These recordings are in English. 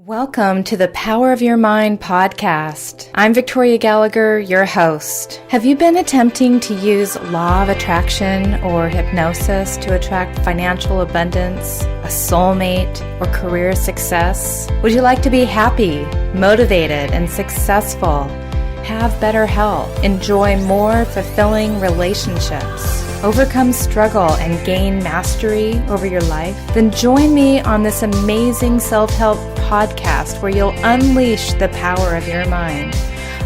Welcome to the Power of Your Mind podcast. I'm Victoria Gallagher, your host. Have you been attempting to use law of attraction or hypnosis to attract financial abundance, a soulmate, or career success? Would you like to be happy, motivated, and successful? Have better health, enjoy more fulfilling relationships, overcome struggle, and gain mastery over your life? Then join me on this amazing self-help podcast where you'll unleash the power of your mind.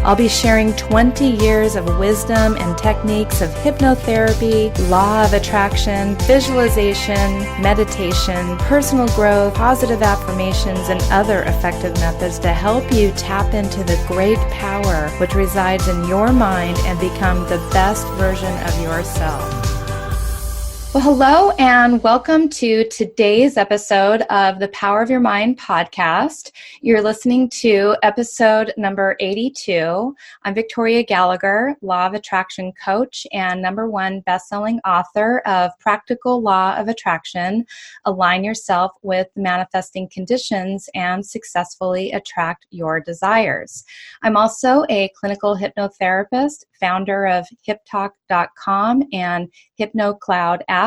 I'll be sharing 20 years of wisdom and techniques of hypnotherapy, law of attraction, visualization, meditation, personal growth, positive affirmations, and other effective methods to help you tap into the great power which resides in your mind and become the best version of yourself. Well, hello and welcome to today's episode of the Power of Your Mind podcast. You're listening to episode number 82. I'm Victoria Gallagher, Law of Attraction coach and #1 best-selling author of Practical Law of Attraction, Align Yourself with Manifesting Conditions and Successfully Attract Your Desires. I'm also a clinical hypnotherapist, founder of HipTalk.com and HypnoCloud apps.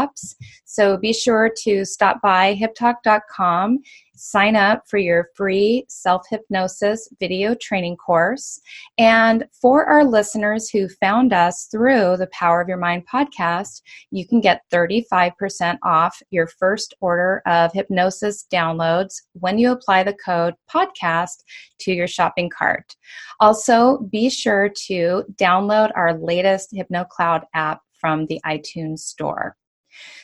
So be sure to stop by HipTalk.com, sign up for your free self-hypnosis video training course. And for our listeners who found us through the Power of Your Mind podcast, you can get 35% off your first order of hypnosis downloads when you apply the code podcast to your shopping cart. Also, be sure to download our latest HypnoCloud app from the iTunes store.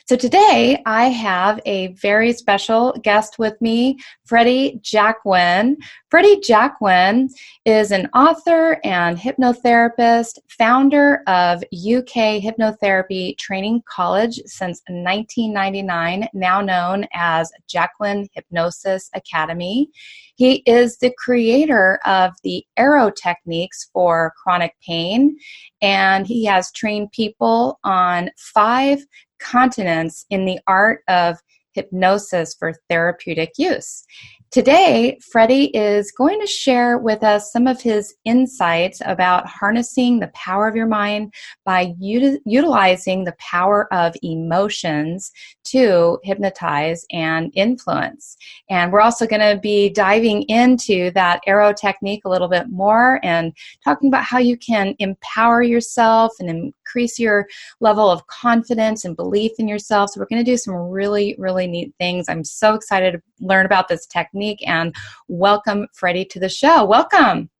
So today I have a very special guest with me, Freddy Jacquin. Freddy Jacquin is an author and hypnotherapist, founder of UK Hypnotherapy Training College since 1999, now known as Jacquin Hypnosis Academy. He is the creator of the arrow techniques for chronic pain, and he has trained people on 5 continents in the art of hypnosis for therapeutic use. Today, Freddy is going to share with us some of his insights about harnessing the power of your mind by utilizing the power of emotions to hypnotize and influence. And we're also going to be diving into that arrow technique a little bit more and talking about how you can empower yourself and increase your level of confidence and belief in yourself. So we're going to do some really, really neat things. I'm so excited to learn about this technique and welcome Freddy to the show. Welcome.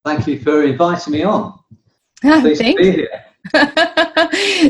Thank you for inviting me on. Pleased to be here.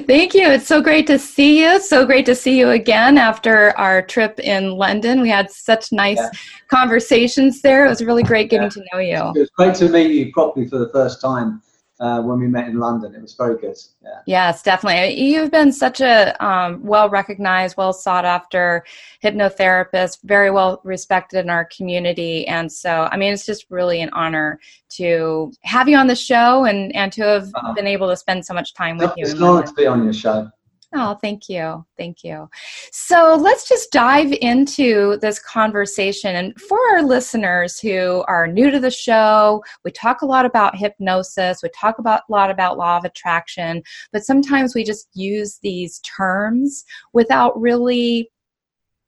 Thank you. It's so great to see you. So great to see you again after our trip in London. We had such nice conversations there. It was really great getting to know you. It was great to meet you properly for the first time when we met in London. It was very good. Yeah. Yes, definitely. You've been such a well-recognized, well-sought-after hypnotherapist, very well respected in our community. And so, I mean, it's just really an honor to have you on the show and to have been able to spend so much time with you. It's an honor to be on your show. Oh, thank you. Thank you. So let's just dive into this conversation. And for our listeners who are new to the show, we talk a lot about hypnosis. We talk a lot about law of attraction, but sometimes we just use these terms without really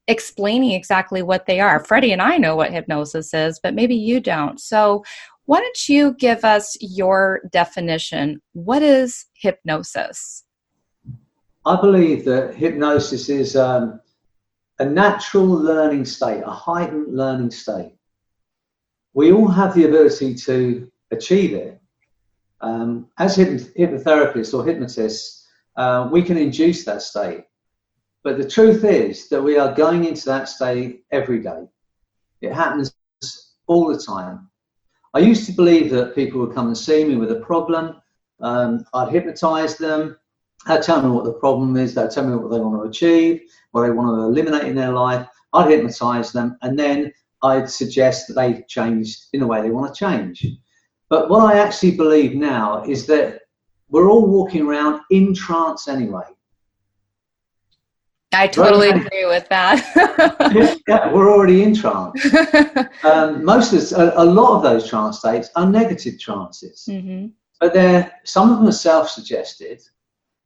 explaining exactly what they are. Freddy and I know what hypnosis is, but maybe you don't. So why don't you give us your definition? What is hypnosis? I believe that hypnosis is a natural learning state, a heightened learning state. We all have the ability to achieve it. As hypnotherapists or hypnotists, we can induce that state. But the truth is that we are going into that state every day. It happens all the time. I used to believe that people would come and see me with a problem. I'd hypnotize them. They'd tell me what the problem is. They'd tell me what they want to achieve, what they want to eliminate in their life. I'd hypnotize them, and then I'd suggest that they change in the way they want to change. But what I actually believe now is that we're all walking around in trance anyway. I totally agree with that. Yeah, we're already in trance. A lot of those trance states are negative trances, but some of them are self-suggested,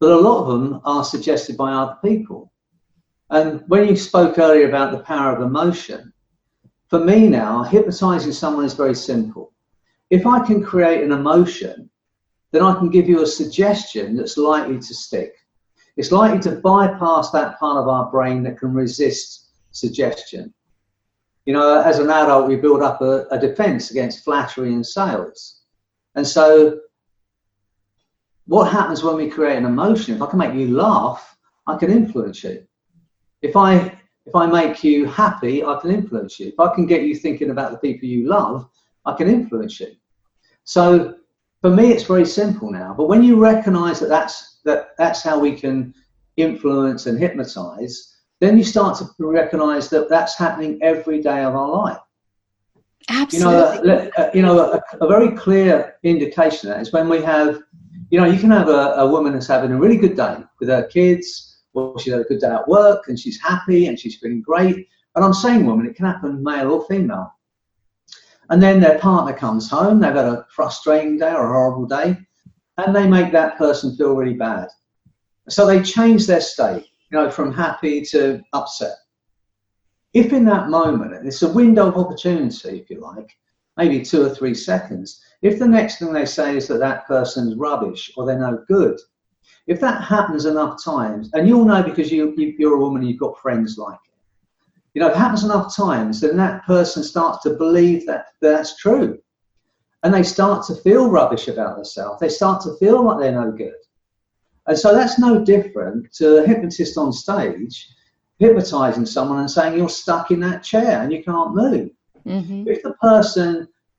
but a lot of them are suggested by other people. And when you spoke earlier about the power of emotion, for me now, hypnotizing someone is very simple. If I can create an emotion, then I can give you a suggestion that's likely to stick. It's likely to bypass that part of our brain that can resist suggestion. You know, as an adult, we build up a defense against flattery and sales. And so what happens when we create an emotion? If I can make you laugh, I can influence you. If I make you happy, I can influence you. If I can get you thinking about the people you love, I can influence you. So for me, it's very simple now. But when you recognize that that's how we can influence and hypnotize, then you start to recognize that that's happening every day of our life. Absolutely. A very clear indication of that is when we have, you can have a woman that's having a really good day with her kids, or she's had a good day at work and she's happy and she's feeling great. And I'm saying woman, it can happen male or female. And then their partner comes home, they've had a frustrating day or a horrible day, and they make that person feel really bad. So they change their state, from happy to upset. If in that moment, it's a window of opportunity, if you like, maybe 2 or 3 seconds, if the next thing they say is that that person's rubbish or they're no good, if that happens enough times, and you'll know because you're a woman and you've got friends like it, if it happens enough times, then that person starts to believe that that's true. And they start to feel rubbish about themselves. They start to feel like they're no good. And so that's no different to a hypnotist on stage hypnotizing someone and saying you're stuck in that chair and you can't move.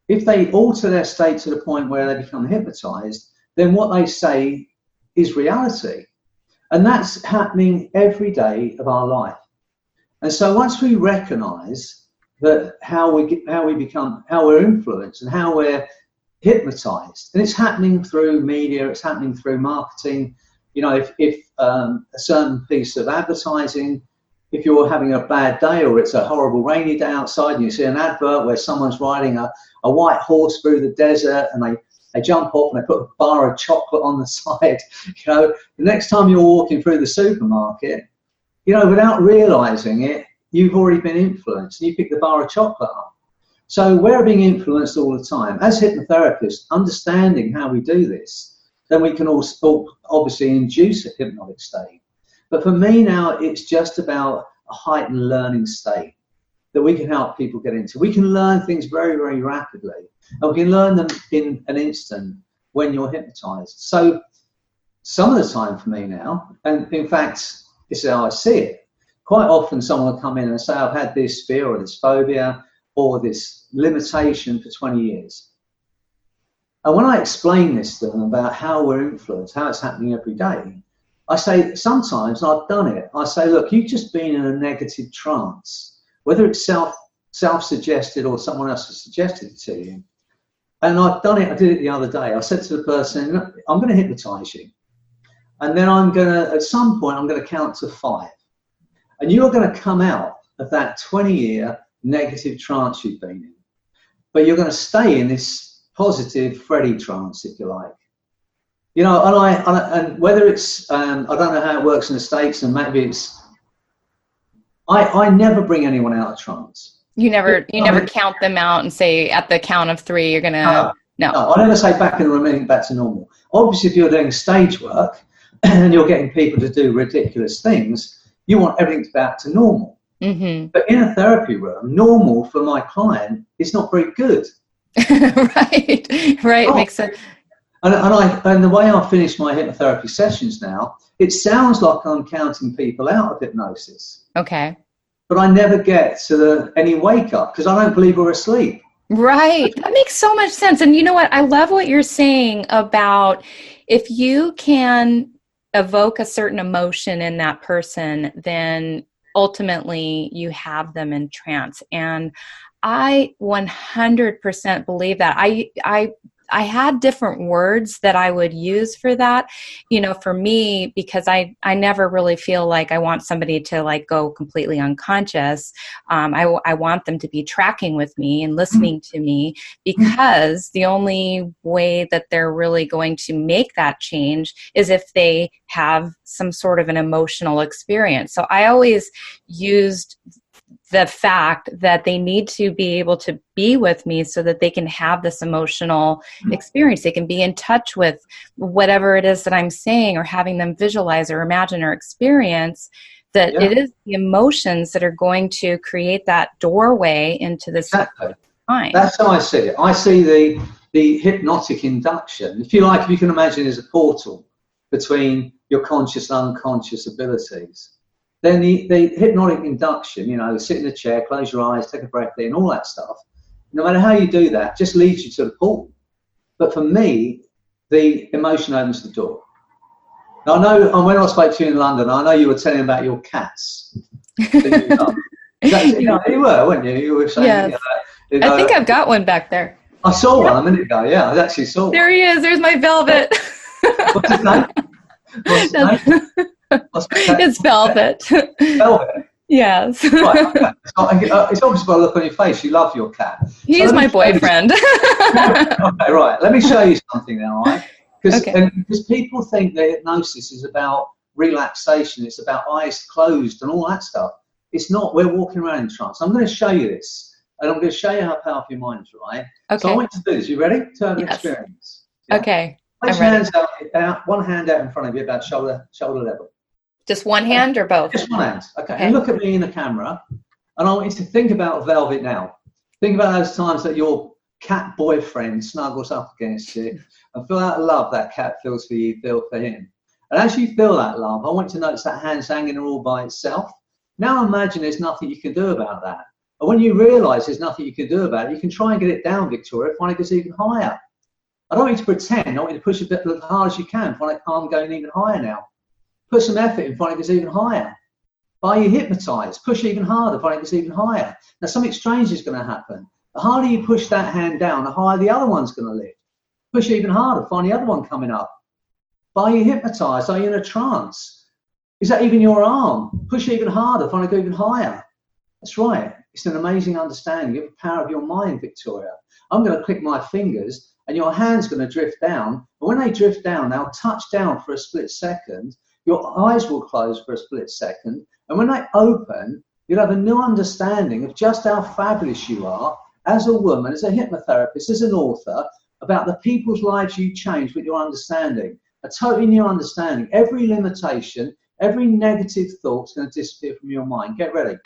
If they alter their state to the point where they become hypnotized, then what they say is reality. And that's happening every day of our life. And so once we recognize that how we're influenced and how we're hypnotized, and it's happening through media, it's happening through marketing. If a certain piece of advertising, if you're having a bad day or it's a horrible rainy day outside and you see an advert where someone's riding a white horse through the desert and they jump off and they put a bar of chocolate on the side, the next time you're walking through the supermarket, without realizing it, you've already been influenced and you pick the bar of chocolate up. So we're being influenced all the time. As hypnotherapists, understanding how we do this, then we can also obviously induce a hypnotic state. But for me now, it's just about a heightened learning state that we can help people get into. We can learn things very, very rapidly, and we can learn them in an instant when you're hypnotized. So some of the time for me now, and in fact, this is how I see it, quite often someone will come in and say, I've had this fear or this phobia or this limitation for 20 years. And when I explain this to them about how we're influenced, how it's happening every day, I say sometimes, and I've done it, I say, look, you've just been in a negative trance, whether it's self-suggested or someone else has suggested it to you. And I've done it, I did it the other day. I said to the person, look, I'm going to hypnotize you. And then at some point, I'm going to count to 5. And you're going to come out of that 20-year negative trance you've been in. But you're going to stay in this positive Freddy trance, if you like. And whether it's, I don't know how it works in the States, and maybe it's, I never bring anyone out of trance. You never count them out and say at the count of 3, you're going to, no. I never say back in the room, back to normal. Obviously, if you're doing stage work and you're getting people to do ridiculous things, you want everything back to normal. Mm-hmm. But in a therapy room, normal for my client is not very good. Right. Oh. Makes sense. And the way I finish my hypnotherapy sessions now, it sounds like I'm counting people out of hypnosis. Okay. But I never get to any wake up because I don't believe we're asleep. Right. That makes so much sense. And you know what? I love what you're saying about if you can evoke a certain emotion in that person, then ultimately you have them in trance. And I 100% believe that. I I had different words that I would use for that, for me, because I never really feel like I want somebody to like go completely unconscious. I want them to be tracking with me and listening to me, because the only way that they're really going to make that change is if they have some sort of an emotional experience. So I always used the fact that they need to be able to be with me so that they can have this emotional experience. They can be in touch with whatever it is that I'm saying, or having them visualize or imagine or experience, that it is the emotions that are going to create that doorway into this mind. That's how I see it. I see the hypnotic induction, if you like, if you can imagine, as a portal between your conscious and unconscious abilities. Then the hypnotic induction, sit in a chair, close your eyes, take a breath in, all that stuff, no matter how you do that, just leads you to the portal. But for me, the emotion opens the door. Now, I know, and when I spoke to you in London, I know you were telling about your cats. You were, weren't you? You were saying, I think I've got one back there. I saw one a minute ago, yeah, I actually saw one. There he is, there's my Velvet. What's his name? It's Velvet. Velvet? Yes. Right, okay. It's obvious by the look on your face, you love your cat. He's my boyfriend. Okay, right. Let me show you something now, right? Because people think that hypnosis is about relaxation, it's about eyes closed and all that stuff. It's not. We're walking around in trance. I'm going to show you this, and I'm going to show you how powerful your mind is, right? Okay. So I want you to do this. You ready? Turn experience. Yeah? Okay. Place your hands out, one hand out in front of you, about shoulder level. Just one hand or both? Just one hand. Okay. And look at me in the camera, and I want you to think about Velvet now. Think about those times that your cat boyfriend snuggles up against you, and feel that love that cat feels for you, feel for him. And as you feel that love, I want you to notice that hand's hanging all by itself. Now imagine there's nothing you can do about that. And when you realise there's nothing you can do about it, you can try and get it down, Victoria, find it goes even higher. I don't want you to pretend, I want you to push a bit as hard as you can, find it calm going even higher now. Put some effort in, find it goes even higher. By you hypnotize, push even harder, find it goes even higher. Now something strange is going to happen. The harder you push that hand down, the higher the other one's going to lift. Push even harder, find the other one coming up. By you hypnotize, are you in a trance? Is that even your arm? Push even harder, find it go even higher. That's right. It's an amazing understanding of the power of your mind, Victoria. I'm going to click my fingers, and your hand's going to drift down. And when they drift down, they'll touch down for a split second. Your eyes will close for a split second. And when they open, you'll have a new understanding of just how fabulous you are as a woman, as a hypnotherapist, as an author, about the people's lives you change with your understanding. A totally new understanding. Every limitation, every negative thought's going to disappear from your mind. Get ready.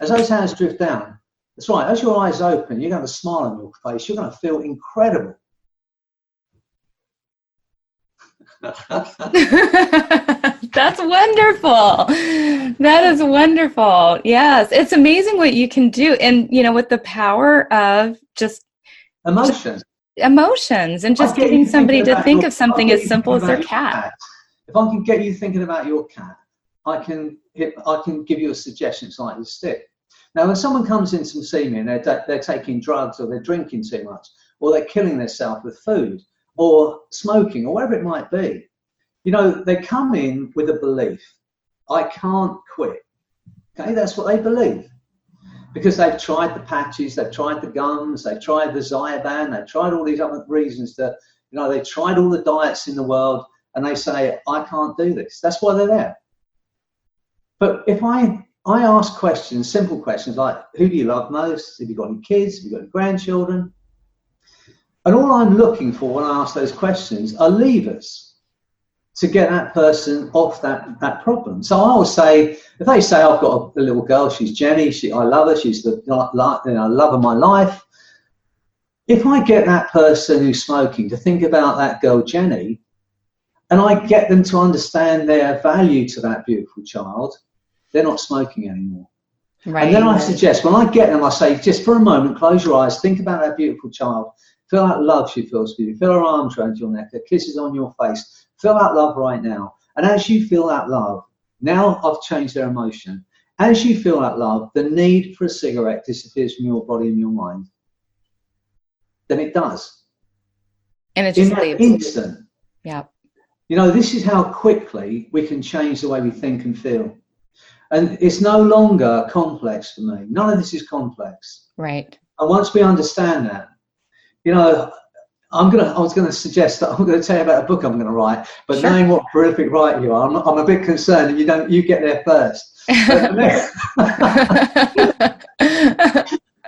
As those hands drift down, that's right, as your eyes open, you're going to have a smile on your face. You're going to feel incredible. That's wonderful. That is wonderful. Yes, it's amazing what you can do. And, with the power of just emotions getting and just getting somebody to think of something as simple as their cat. If I can get you thinking about your cat, I can give you a suggestion. It's like this stick. Now, when someone comes in to see me and they're taking drugs, or they're drinking too much, or they're killing themselves with food, or smoking, or whatever it might be, they come in with a belief. I can't quit. Okay, that's what they believe. Because they've tried the patches, they've tried the gums, they've tried the Zyban, they've tried all these other reasons that, they've tried all the diets in the world, and they say, I can't do this. That's why they're there. But if I ask questions, simple questions like, who do you love most? Have you got any kids? Have you got any grandchildren? And all I'm looking for when I ask those questions are levers to get that person off that problem. So I always say, if they say, I've got a little girl, she's Jenny, I love her, she's the love of my life. If I get that person who's smoking to think about that girl, Jenny, and I get them to understand their value to that beautiful child, they're not smoking anymore. Right. And then I suggest, when I get them, I say, just for a moment, close your eyes, think about that beautiful child. Feel that love she feels for you. Feel her arms around your neck, her kisses on your face. Feel that love right now. And as you feel that love, now I've changed their emotion. As you feel that love, the need for a cigarette disappears from your body and your mind. Then it does. And it in just that leaves. instant. Yeah. You know, this is how quickly we can change the way we think and feel. And it's no longer complex for me. None of this is complex. Right. And once we understand that, you know, I was going to suggest that I'm going to tell you about a book I'm going to write, but Sure. knowing what a prolific writer you are, I'm a bit concerned that you get there first.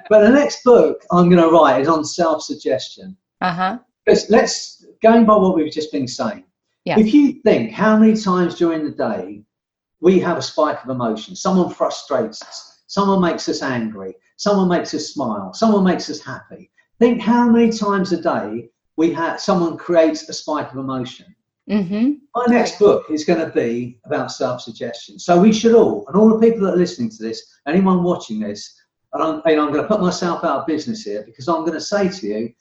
But the next book I'm going to write is on self-suggestion. Uh-huh. Let's going by what we've just been saying. Yeah. If you think how many times during the day we have a spike of emotion, someone frustrates us, someone makes us angry, someone makes us smile, someone makes us happy. Think how many times a day someone creates a spike of emotion. Mm-hmm. My next book is going to be about self-suggestion. So we should all, and all the people that are listening to this, anyone watching this, and I'm going to put myself out of business here because I'm going to say to you,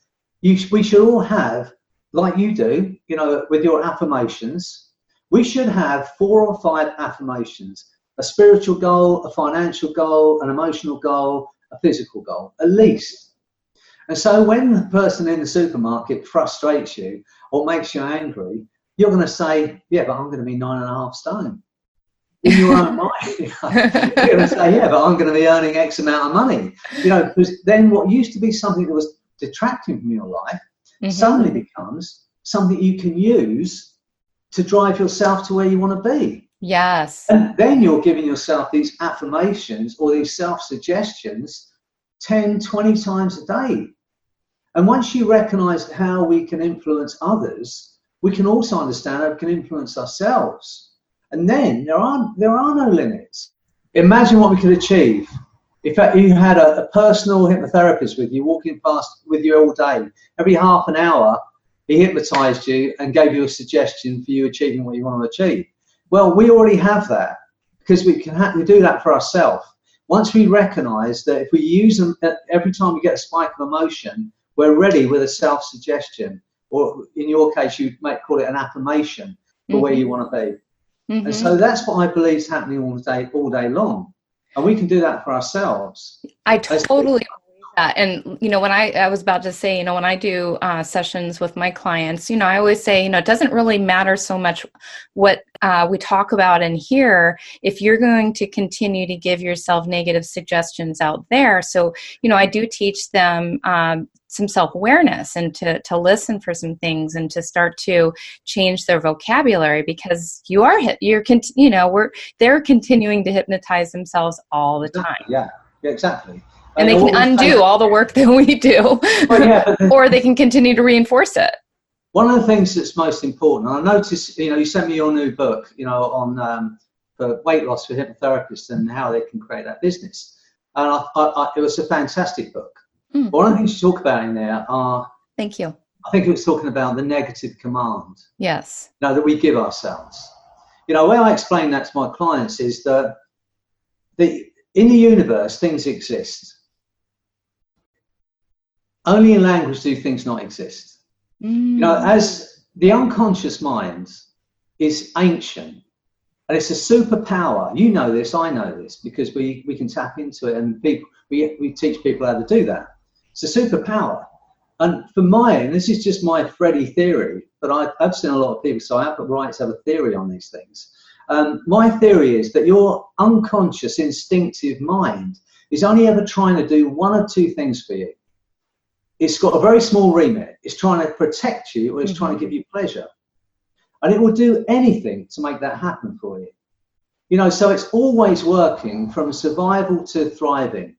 we should all have, like you do, you know, with your affirmations, we should have 4 or 5 affirmations: a spiritual goal, a financial goal, an emotional goal, a physical goal, at least. And so when the person in the supermarket frustrates you or makes you angry, you're going to say, yeah, but I'm going to be 9.5 stone. In your own mind, you're going to say, yeah, but I'm going to be earning X amount of money. You know, because then what used to be something that was detracting from your life suddenly becomes something you can use to drive yourself to where you want to be. Yes. And then you're giving yourself these affirmations or these self-suggestions 10, 20 times a day. And once you recognize how we can influence others, we can also understand how we can influence ourselves. And then there are no limits. Imagine what we could achieve if you had a personal hypnotherapist with you, walking past with you all day. Every half an hour, he hypnotized you and gave you a suggestion for you achieving what you want to achieve. Well, we already have that because we do that for ourselves. Once we recognize that if we use them every time we get a spike of emotion, we're ready with a self-suggestion, or in your case, you might call it an affirmation for where you want to be. And so that's what I believe is happening all day long. And we can do that for ourselves. I totally believe that. And, you know, when I was about to say, you know, when I do sessions with my clients, you know, I always say, you know, it doesn't really matter so much what we talk about in here if you're going to continue to give yourself negative suggestions out there. So, you know, I do teach them some self-awareness and to listen for some things and to start to change their vocabulary, because they're continuing to hypnotize themselves all the time. Yeah, exactly. And they can undo all the work that we do, or they can continue to reinforce it. One of the things that's most important, and I noticed, you know, you sent me your new book, you know, on for weight loss for hypnotherapists and how they can create that business. And it was a fantastic book. One of the things you talk about in there are... Thank you. I think it was talking about the negative command. Yes. You know, that we give ourselves. You know, the way I explain that to my clients is that in the universe, things exist. Only in language do things not exist. You know, as the unconscious mind is ancient, and it's a superpower. You know this, I know this, because we can tap into it, and we teach people how to do that. It's a superpower. And for mine, this is just my Freddy theory, but I've seen a lot of people, so I have the right to have a theory on these things. My theory is that your unconscious, instinctive mind is only ever trying to do one or two things for you. It's got a very small remit. It's trying to protect you, or it's trying to give you pleasure. And it will do anything to make that happen for you. You know, so it's always working from survival to thriving.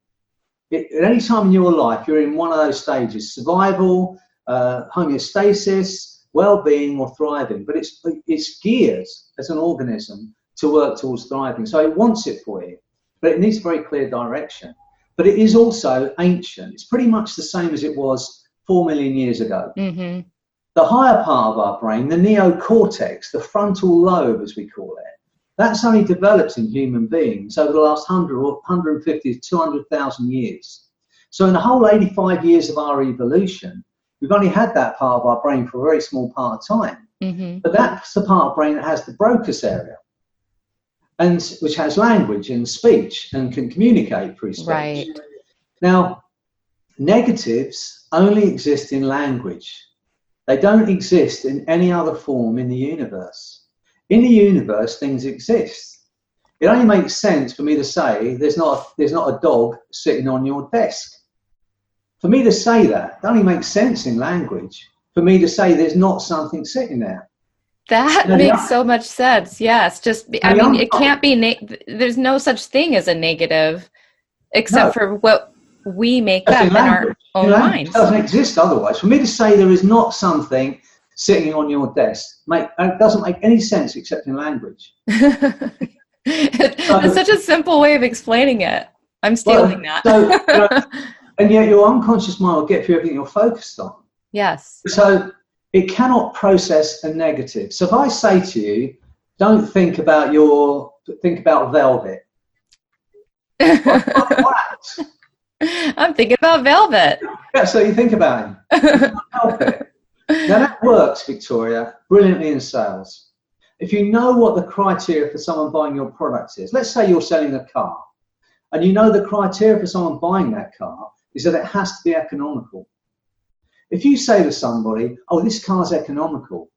At any time in your life, you're in one of those stages: survival, homeostasis, well-being, or thriving. But it's geared as an organism to work towards thriving. So it wants it for you, but it needs a very clear direction. But it is also ancient. It's pretty much the same as it was 4 million years ago. The higher part of our brain, the neocortex, the frontal lobe, as we call it, that's only developed in human beings over the last 100 or 150 to 200,000 years. So in the whole 85 years of our evolution, we've only had that part of our brain for a very small part of time. But that's the part of the brain that has the Broca's area, and which has language and speech and can communicate through speech. Right. Now, negatives only exist in language. They don't exist in any other form in the universe. In the universe, things exist. It only makes sense for me to say there's not a dog sitting on your desk. For me to say that, it only makes sense in language. For me to say there's not something sitting there. That makes so much sense. Yes. I mean, it can't be, there's no such thing as a negative except for what we make up in our own minds. It doesn't exist otherwise. For me to say there is not something sitting on your desk, it doesn't make any sense except in language. It's such a simple way of explaining it. I'm stealing that. And yet your unconscious mind will get through everything you're focused on. Yes. So it cannot process a negative. So if I say to you, don't think about velvet. What? I'm thinking about velvet. Yeah, so you think about it. Now that works, Victoria, brilliantly in sales. If you know what the criteria for someone buying your product is, let's say you're selling a car, and you know the criteria for someone buying that car is that it has to be economical. If you say to somebody, oh, this car's economical,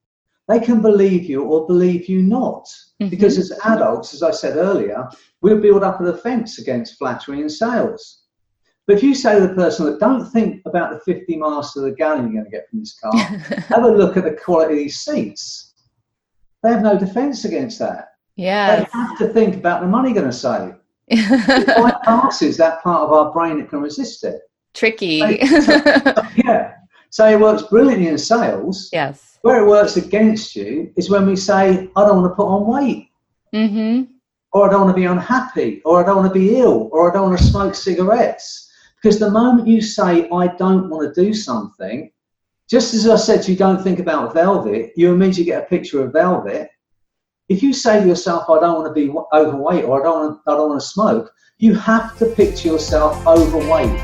they can believe you or believe you not. Mm-hmm. Because as adults, as I said earlier, we'll build up a defense against flattery in sales. But if you say to the person that don't think about the 50 miles to the gallon you're going to get from this car, have a look at the quality of these seats. They have no defense against that. Yeah. They have to think about the money going to save. It bypasses that part of our brain that can resist it. Tricky. So it works brilliantly in sales. Yes. Where it works against you is when we say, I don't want to put on weight. Mm-hmm. Or I don't want to be unhappy. Or I don't want to be ill. Or I don't want to smoke cigarettes. Because the moment you say, I don't want to do something, just as I said to you, don't think about velvet, you immediately get a picture of velvet. If you say to yourself, I don't want to be overweight or I don't want to smoke, you have to picture yourself overweight.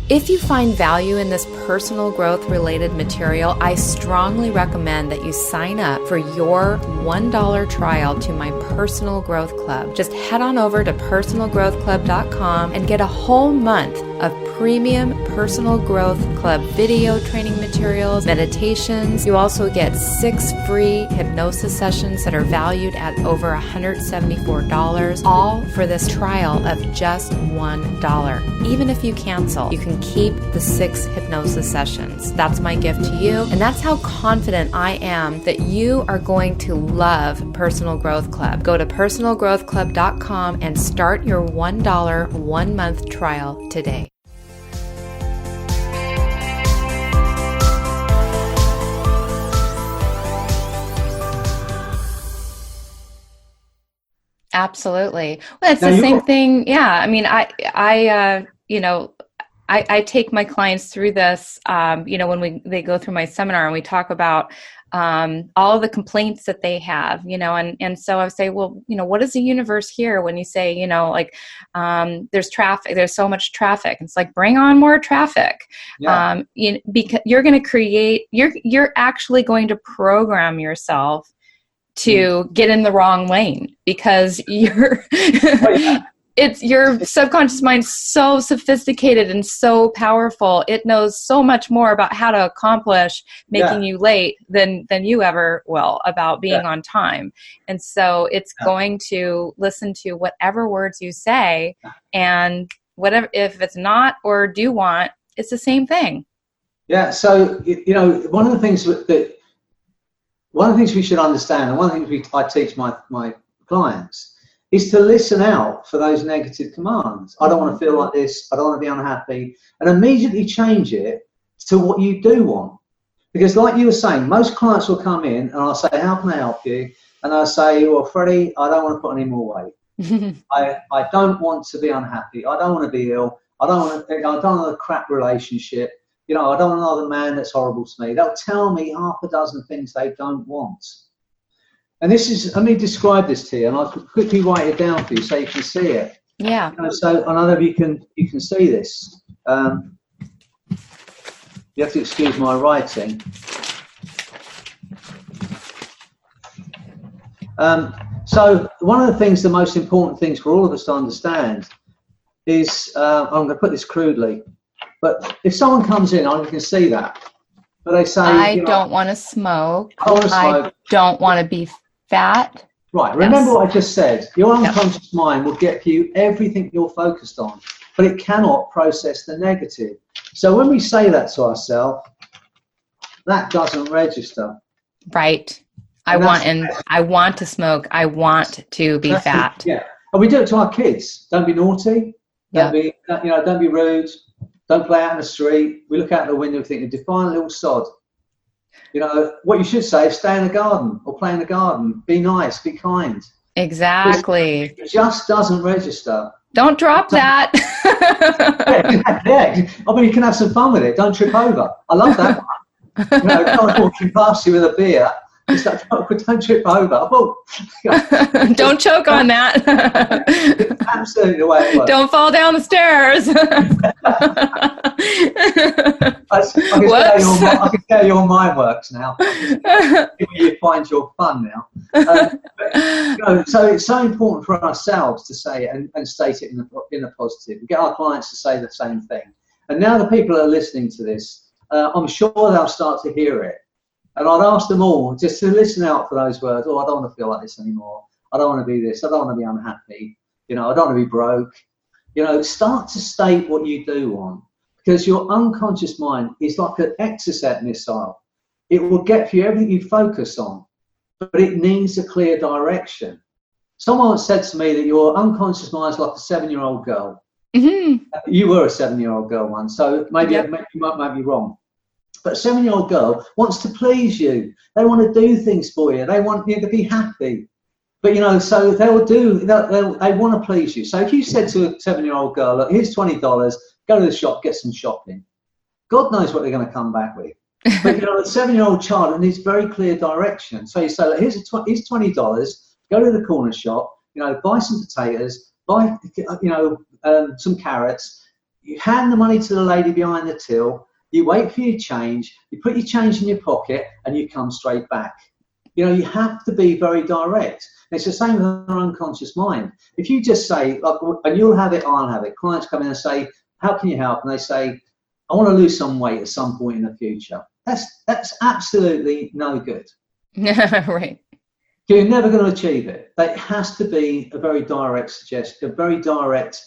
If you find value in this personal growth related material, I strongly recommend that you sign up for your $1 trial to my Personal Growth Club. Just head on over to personalgrowthclub.com and get a whole month of premium Personal Growth Club video training materials, meditations. You also get 6 free hypnosis sessions that are valued at over $174, all for this trial of just $1. Even if you cancel, you can keep the 6 hypnosis sessions. That's my gift to you, and that's how confident I am that you are going to love Personal Growth Club. Go to personalgrowthclub.com and start your $1 1-month trial today. Absolutely. Well, it's the same thing. Yeah. I mean, I take my clients through this, when they go through my seminar and we talk about all of the complaints that they have, and so I say, well, what does the universe hear when you say, there's traffic, there's so much traffic. It's like, bring on more traffic. Yeah. Because you're going to create, you're actually going to program yourself to get in the wrong lane because your subconscious mind's so sophisticated and so powerful. It knows so much more about how to accomplish making you late than you ever will about being on time. And so it's going to listen to whatever words you say, and whatever, if it's not or do want, it's the same thing. Yeah. So, one of the things we should understand, and one of the things I teach my clients, is to listen out for those negative commands. I don't want to feel like this. I don't want to be unhappy. And immediately change it to what you do want. Because like you were saying, most clients will come in and I'll say, how can I help you? And I'll say, well, Freddie, I don't want to put any more weight. I don't want to be unhappy. I don't want to be ill. I don't want a crap relationship. I don't want another man that's horrible to me. They'll tell me half a dozen things they don't want. And let me describe this to you, and I'll quickly write it down for you so you can see it. Yeah. So I don't know if you can see this. You have to excuse my writing. So one of the most important things for all of us to understand is, I'm going to put this crudely, but if someone comes in, I can see that, but they say, I don't want to smoke. I want to smoke. I don't want to be fat. Right, remember Yes. what I just said. Your unconscious mind will get you everything you're focused on, but it cannot process the negative. So when we say that to ourselves, that doesn't register. Right. I want to smoke. I want to be fat. Yeah. And we do it to our kids. Don't be naughty. Don't be rude. Don't play out in the street. We look out the window and think, a defiant little sod. You know, what you should say is stay in the garden or play in the garden. Be nice, be kind. Exactly. It just doesn't register. Don't drop that. Yeah. I mean, you can have some fun with it. Don't trip over. I love that one. You know, someone walking past you with a beer. It's like, don't trip over. Oh, Don't choke on that. It's absolutely the way it works. Don't fall down the stairs. I can tell your mind works now. You find your fun now. So it's so important for ourselves to say it and state it in a positive. We get our clients to say the same thing. And now the people that are listening to this, I'm sure they'll start to hear it. And I'd ask them all just to listen out for those words. Oh, I don't want to feel like this anymore. I don't want to be this. I don't want to be unhappy. You know, I don't want to be broke. You know, start to state what you do want, because your unconscious mind is like an exocet missile. It will get for you everything you focus on, but it needs a clear direction. Someone once said to me that your unconscious mind is like a 7-year-old girl. Mm-hmm. You were a 7-year-old girl once, so maybe you might be wrong. But a 7-year-old girl wants to please you. They want to do things for you. They want you to be happy. But, you know, so they want to please you. So if you said to a 7-year-old girl, look, here's $20, go to the shop, get some shopping. God knows what they're going to come back with. But, you know, a 7-year-old child needs very clear direction. So you say, look, here's $20, go to the corner shop, you know, buy some potatoes, buy, you know, some carrots. You hand the money to the lady behind the till. You wait for your change, you put your change in your pocket, and you come straight back. You know, you have to be very direct. And it's the same with our unconscious mind. If you just say, like, and you'll have it, I'll have it. Clients come in and say, how can you help? And they say, I want to lose some weight at some point in the future. That's absolutely no good. Right. You're never going to achieve it. It has to be a very direct suggestion, a very direct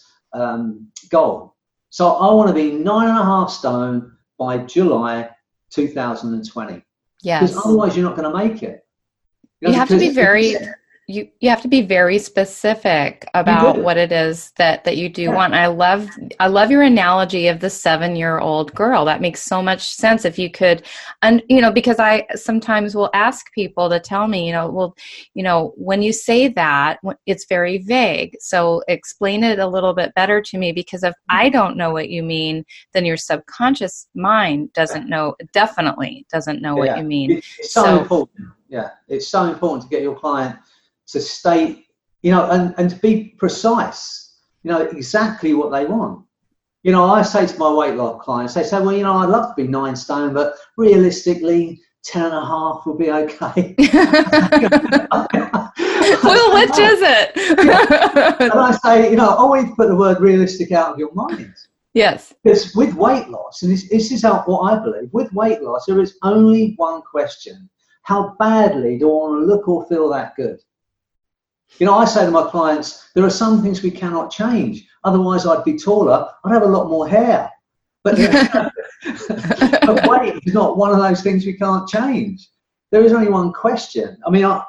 goal. So I want to be 9.5 stone by July 2020. Yes. Because otherwise you're not going to make it. You have to be very you have to be very specific about what it is that you do want. I love your analogy of the 7-year-old girl. That makes so much sense. If you could, and you know, because I sometimes will ask people to tell me, you know, well, you know, when you say that, it's very vague. So explain it a little bit better to me, because if I don't know what you mean, then your subconscious mind definitely doesn't know what you mean. It's so important. Yeah, it's so important to get your client to state, you know, and to be precise, you know, exactly what they want. You know, I say to my weight loss clients, they say, well, you know, I'd love to be 9 stone, but realistically, 10.5 will be okay. Well, which is it? And I say, you know, always put the word realistic out of your mind. Yes. Because with weight loss, and this is what I believe, with weight loss, there is only one question. How badly do I want to look or feel that good? You know, I say to my clients, there are some things we cannot change. Otherwise, I'd be taller. I'd have a lot more hair. But, but weight is not one of those things we can't change. There is only one question. I mean, I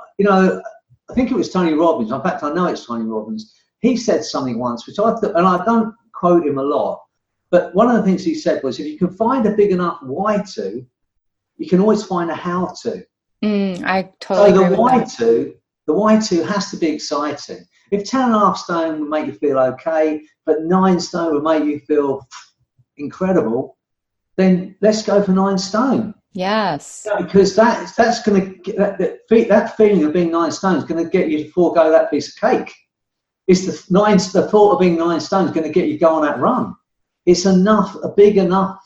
think it was Tony Robbins. In fact, I know it's Tony Robbins. He said something once, which I thought, and I don't quote him a lot, but one of the things he said was, if you can find a big enough why to, you can always find a how to. I totally agree with that. The why to has to be exciting. If 10.5 stone would make you feel okay, but 9 stone would make you feel incredible, then let's go for 9 stone. Yes. Yeah, because that's going to that feeling of being 9 stone is going to get you to forego that piece of cake. It's the thought of being 9 stone is going to get you to go on that run. It's a big enough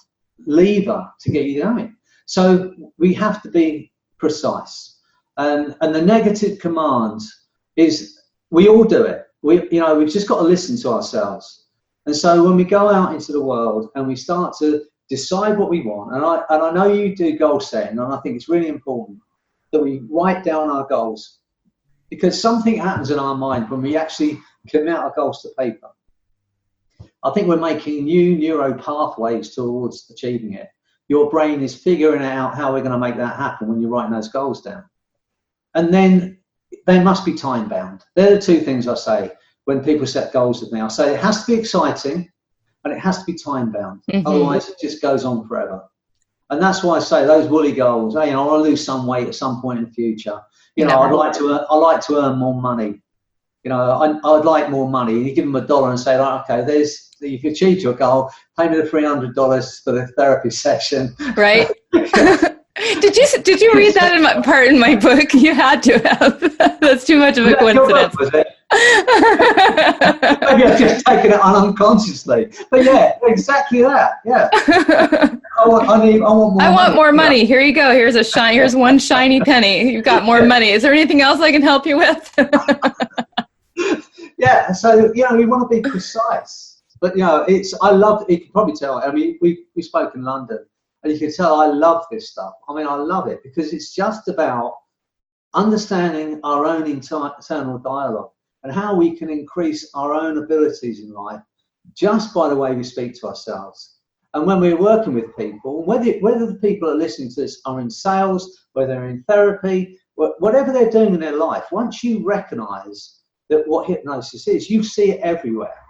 lever to get you going. So we have to be precise. And the negative command is, we all do it. We've just got to listen to ourselves. And so when we go out into the world and we start to decide what we want, and I know you do goal setting, and I think it's really important that we write down our goals, because something happens in our mind when we actually commit our goals to paper. I think we're making new neural pathways towards achieving it. Your brain is figuring out how we're going to make that happen when you're writing those goals down. And then they must be time bound. They're the two things I say when people set goals with me. I say it has to be exciting and it has to be time bound. Mm-hmm. Otherwise it just goes on forever. And that's why I say those woolly goals, I want to lose some weight at some point in the future. I'd like to earn more money. I'd like more money. You give them $1 and say, okay, you've achieved your goal. Pay me the $300 for the therapy session. Right. Did you read that in my book? You had to have. That's too much of a coincidence. Book, was it? Maybe I've just taken it unconsciously. But yeah, exactly that. Yeah. I want more money. Here you go. Here's one shiny penny. You've got more money. Is there anything else I can help you with? Yeah. So we want to be precise. But I love. You can probably tell. I mean, we spoke in London. And you can tell I love this stuff. I mean, I love it because it's just about understanding our own internal dialogue and how we can increase our own abilities in life just by the way we speak to ourselves. And when we're working with people, whether the people that are listening to this are in sales, whether they're in therapy, whatever they're doing in their life, once you recognize that what hypnosis is, you see it everywhere.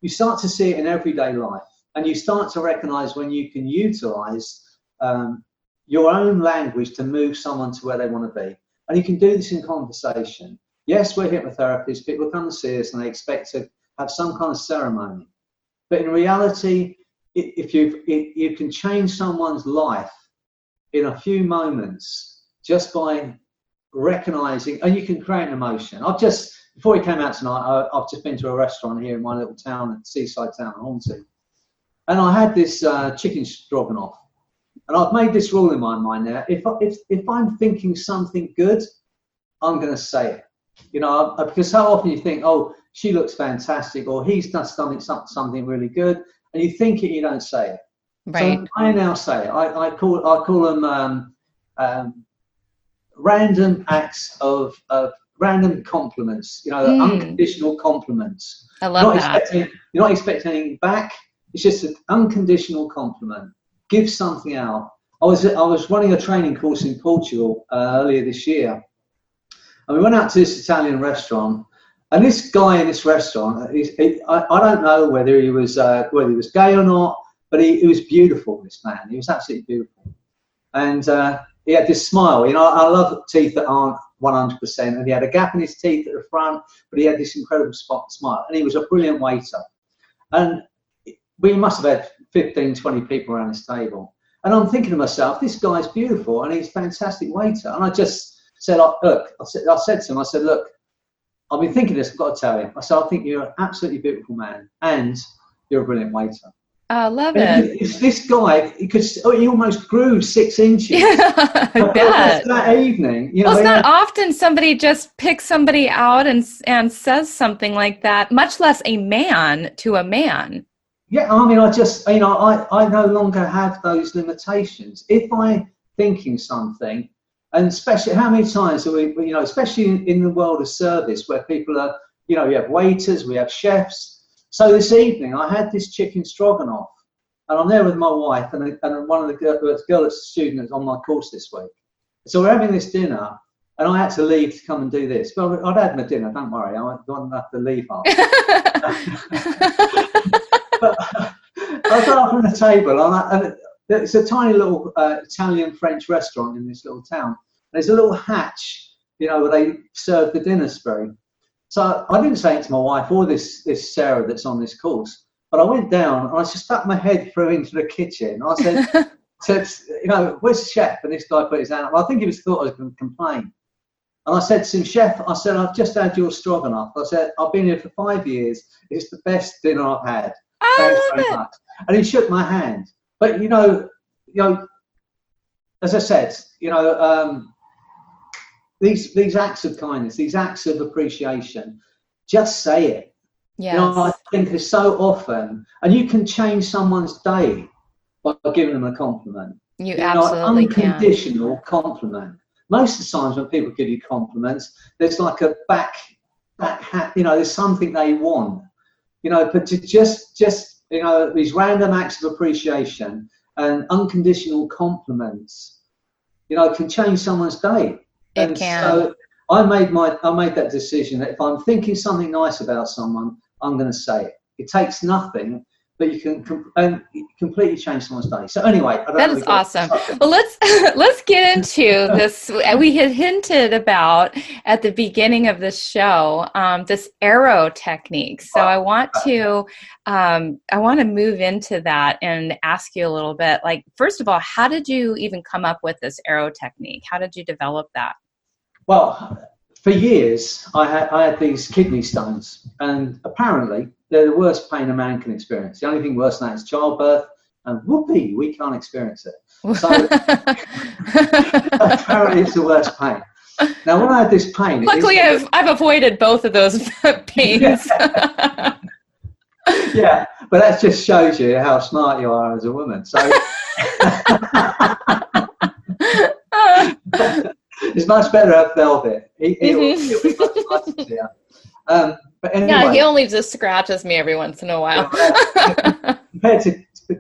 You start to see it in everyday life. And you start to recognize when you can utilize your own language to move someone to where they want to be. And you can do this in conversation. Yes, we're hypnotherapists. People come and see us and they expect to have some kind of ceremony. But in reality, if you can change someone's life in a few moments just by recognizing, and you can create an emotion. Before we came out tonight, I've just been to a restaurant here in my little town, seaside town, Hornsey. And I had this chicken stroganoff, and I've made this rule in my mind now: if I'm thinking something good, I'm going to say it. Because so often you think, oh, she looks fantastic, or he's done something really good, and you think it, you don't say it. Right. So I now say it. I call them random acts of random compliments. Unconditional compliments. I love that. You're not expecting anything back. It's just an unconditional compliment. Give something out. I was running a training course in Portugal earlier this year, and we went out to this Italian restaurant. And this guy in this restaurant, I don't know whether he was gay or not, but he was beautiful. This man, he was absolutely beautiful, and he had this smile. I love teeth that aren't 100%, and he had a gap in his teeth at the front, but he had this incredible smile, and he was a brilliant waiter. And we must have had 15, 20 people around this table. And I'm thinking to myself, this guy's beautiful and he's a fantastic waiter. And I just said, look, I said to him, look, I've been thinking this, I've got to tell you. I said, I think you're an absolutely beautiful man and you're a brilliant waiter. I love it. This guy, he almost grew 6 inches. Yeah, I bet. That evening. It's not often somebody just picks somebody out and says something like that, much less a man to a man. Yeah, I mean, I no longer have those limitations. If I'm thinking something, and especially how many times are we, especially in the world of service where people are, you have waiters, we have chefs. So this evening I had this chicken stroganoff, and I'm there with my wife and one of the girl that's a student on my course this week. So we're having this dinner, and I had to leave to come and do this. Well, I'd had my dinner, don't worry, I don't have to leave half. But I was up on the table, and it's a tiny little Italian-French restaurant in this little town. There's a little hatch, where they serve the dinner spoon. So I didn't say it to my wife or this Sarah that's on this course, but I went down and I just stuck my head through into the kitchen. I said, where's the chef? And this guy put his hand up. I think he thought I was going to complain. And I said to him, Chef, I've just had your stroganoff. I said, I've been here for 5 years. It's the best dinner I've had. Thanks very much. And he shook my hand. But as I said, these acts of kindness, these acts of appreciation, just say it. I think it's so often, and you can change someone's day by giving them a compliment. You absolutely can. Unconditional compliment. Most of the times when people give you compliments, there's like a back there's something they want, but to just these random acts of appreciation and unconditional compliments, can change someone's day. It can. So I made that decision that if I'm thinking something nice about someone, I'm going to say it. It takes nothing, but you can completely change someone's day. So anyway, that is awesome. Well, let's get into this. We had hinted about at the beginning of this show this arrow technique. So I want to move into that and ask you a little bit. Like, first of all, how did you even come up with this arrow technique? How did you develop that? Well, for years I had these kidney stones, and apparently they're the worst pain a man can experience. The only thing worse than that is childbirth, and whoopee, we can't experience it. So apparently it's the worst pain. Now, when I had this pain, luckily I've avoided both of those pains. Yeah, but that just shows you how smart you are as a woman. So it's much better to have velvet. He'll be much nicer. But anyway, yeah, he only just scratches me every once in a while.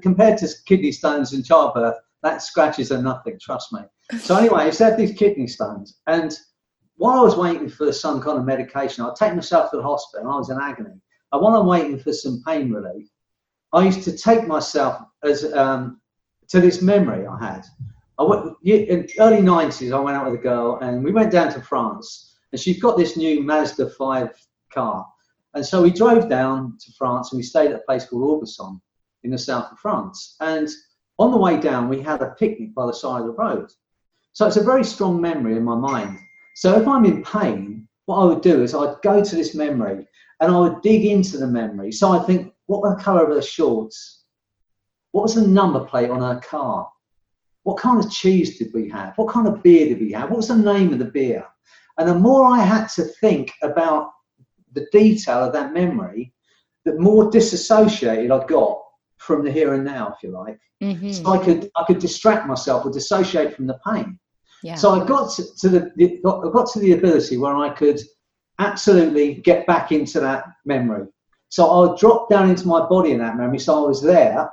compared to kidney stones and childbirth, that scratches are nothing, trust me. So anyway, I had these kidney stones, and while I was waiting for some kind of medication, I'd take myself to the hospital, and I was in agony. And while I'm waiting for some pain relief, I used to take myself as to this memory I had. In the early 90s, I went out with a girl, and we went down to France, and she'd got this new Mazda 5 car. And so we drove down to France, and we stayed at a place called Aubusson in the south of France. And on the way down, we had a picnic by the side of the road. So it's a very strong memory in my mind. So if I'm in pain, what I would do is I'd go to this memory, and I would dig into the memory. So I think, what were the colour of her shorts? What was the number plate on her car? What kind of cheese did we have? What kind of beer did we have? What was the name of the beer? And the more I had to think about the detail of that memory, the more disassociated I got from the here and now, if you like. Mm-hmm. So I could distract myself or dissociate from the pain. Yeah. So I got to the ability where I could absolutely get back into that memory. So I would drop down into my body in that memory. So I was there,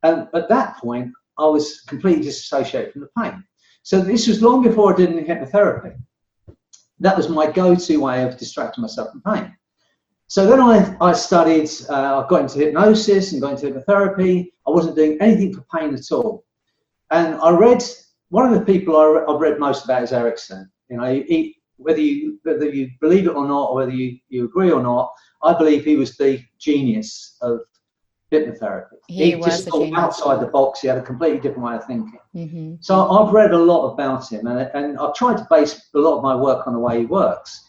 and at that point, I was completely disassociated from the pain. So this was long before I did any hypnotherapy. That was my go-to way of distracting myself from pain. So then I studied, I got into hypnosis and got into hypnotherapy. I wasn't doing anything for pain at all. And I read, one of the people I've read most about is Erickson. Whether you believe it or not, or whether you agree or not, I believe he was the genius of hypnotherapy. He was just thought outside the box. He had a completely different way of thinking. Mm-hmm. So I've read a lot about him, and I've tried to base a lot of my work on the way he works.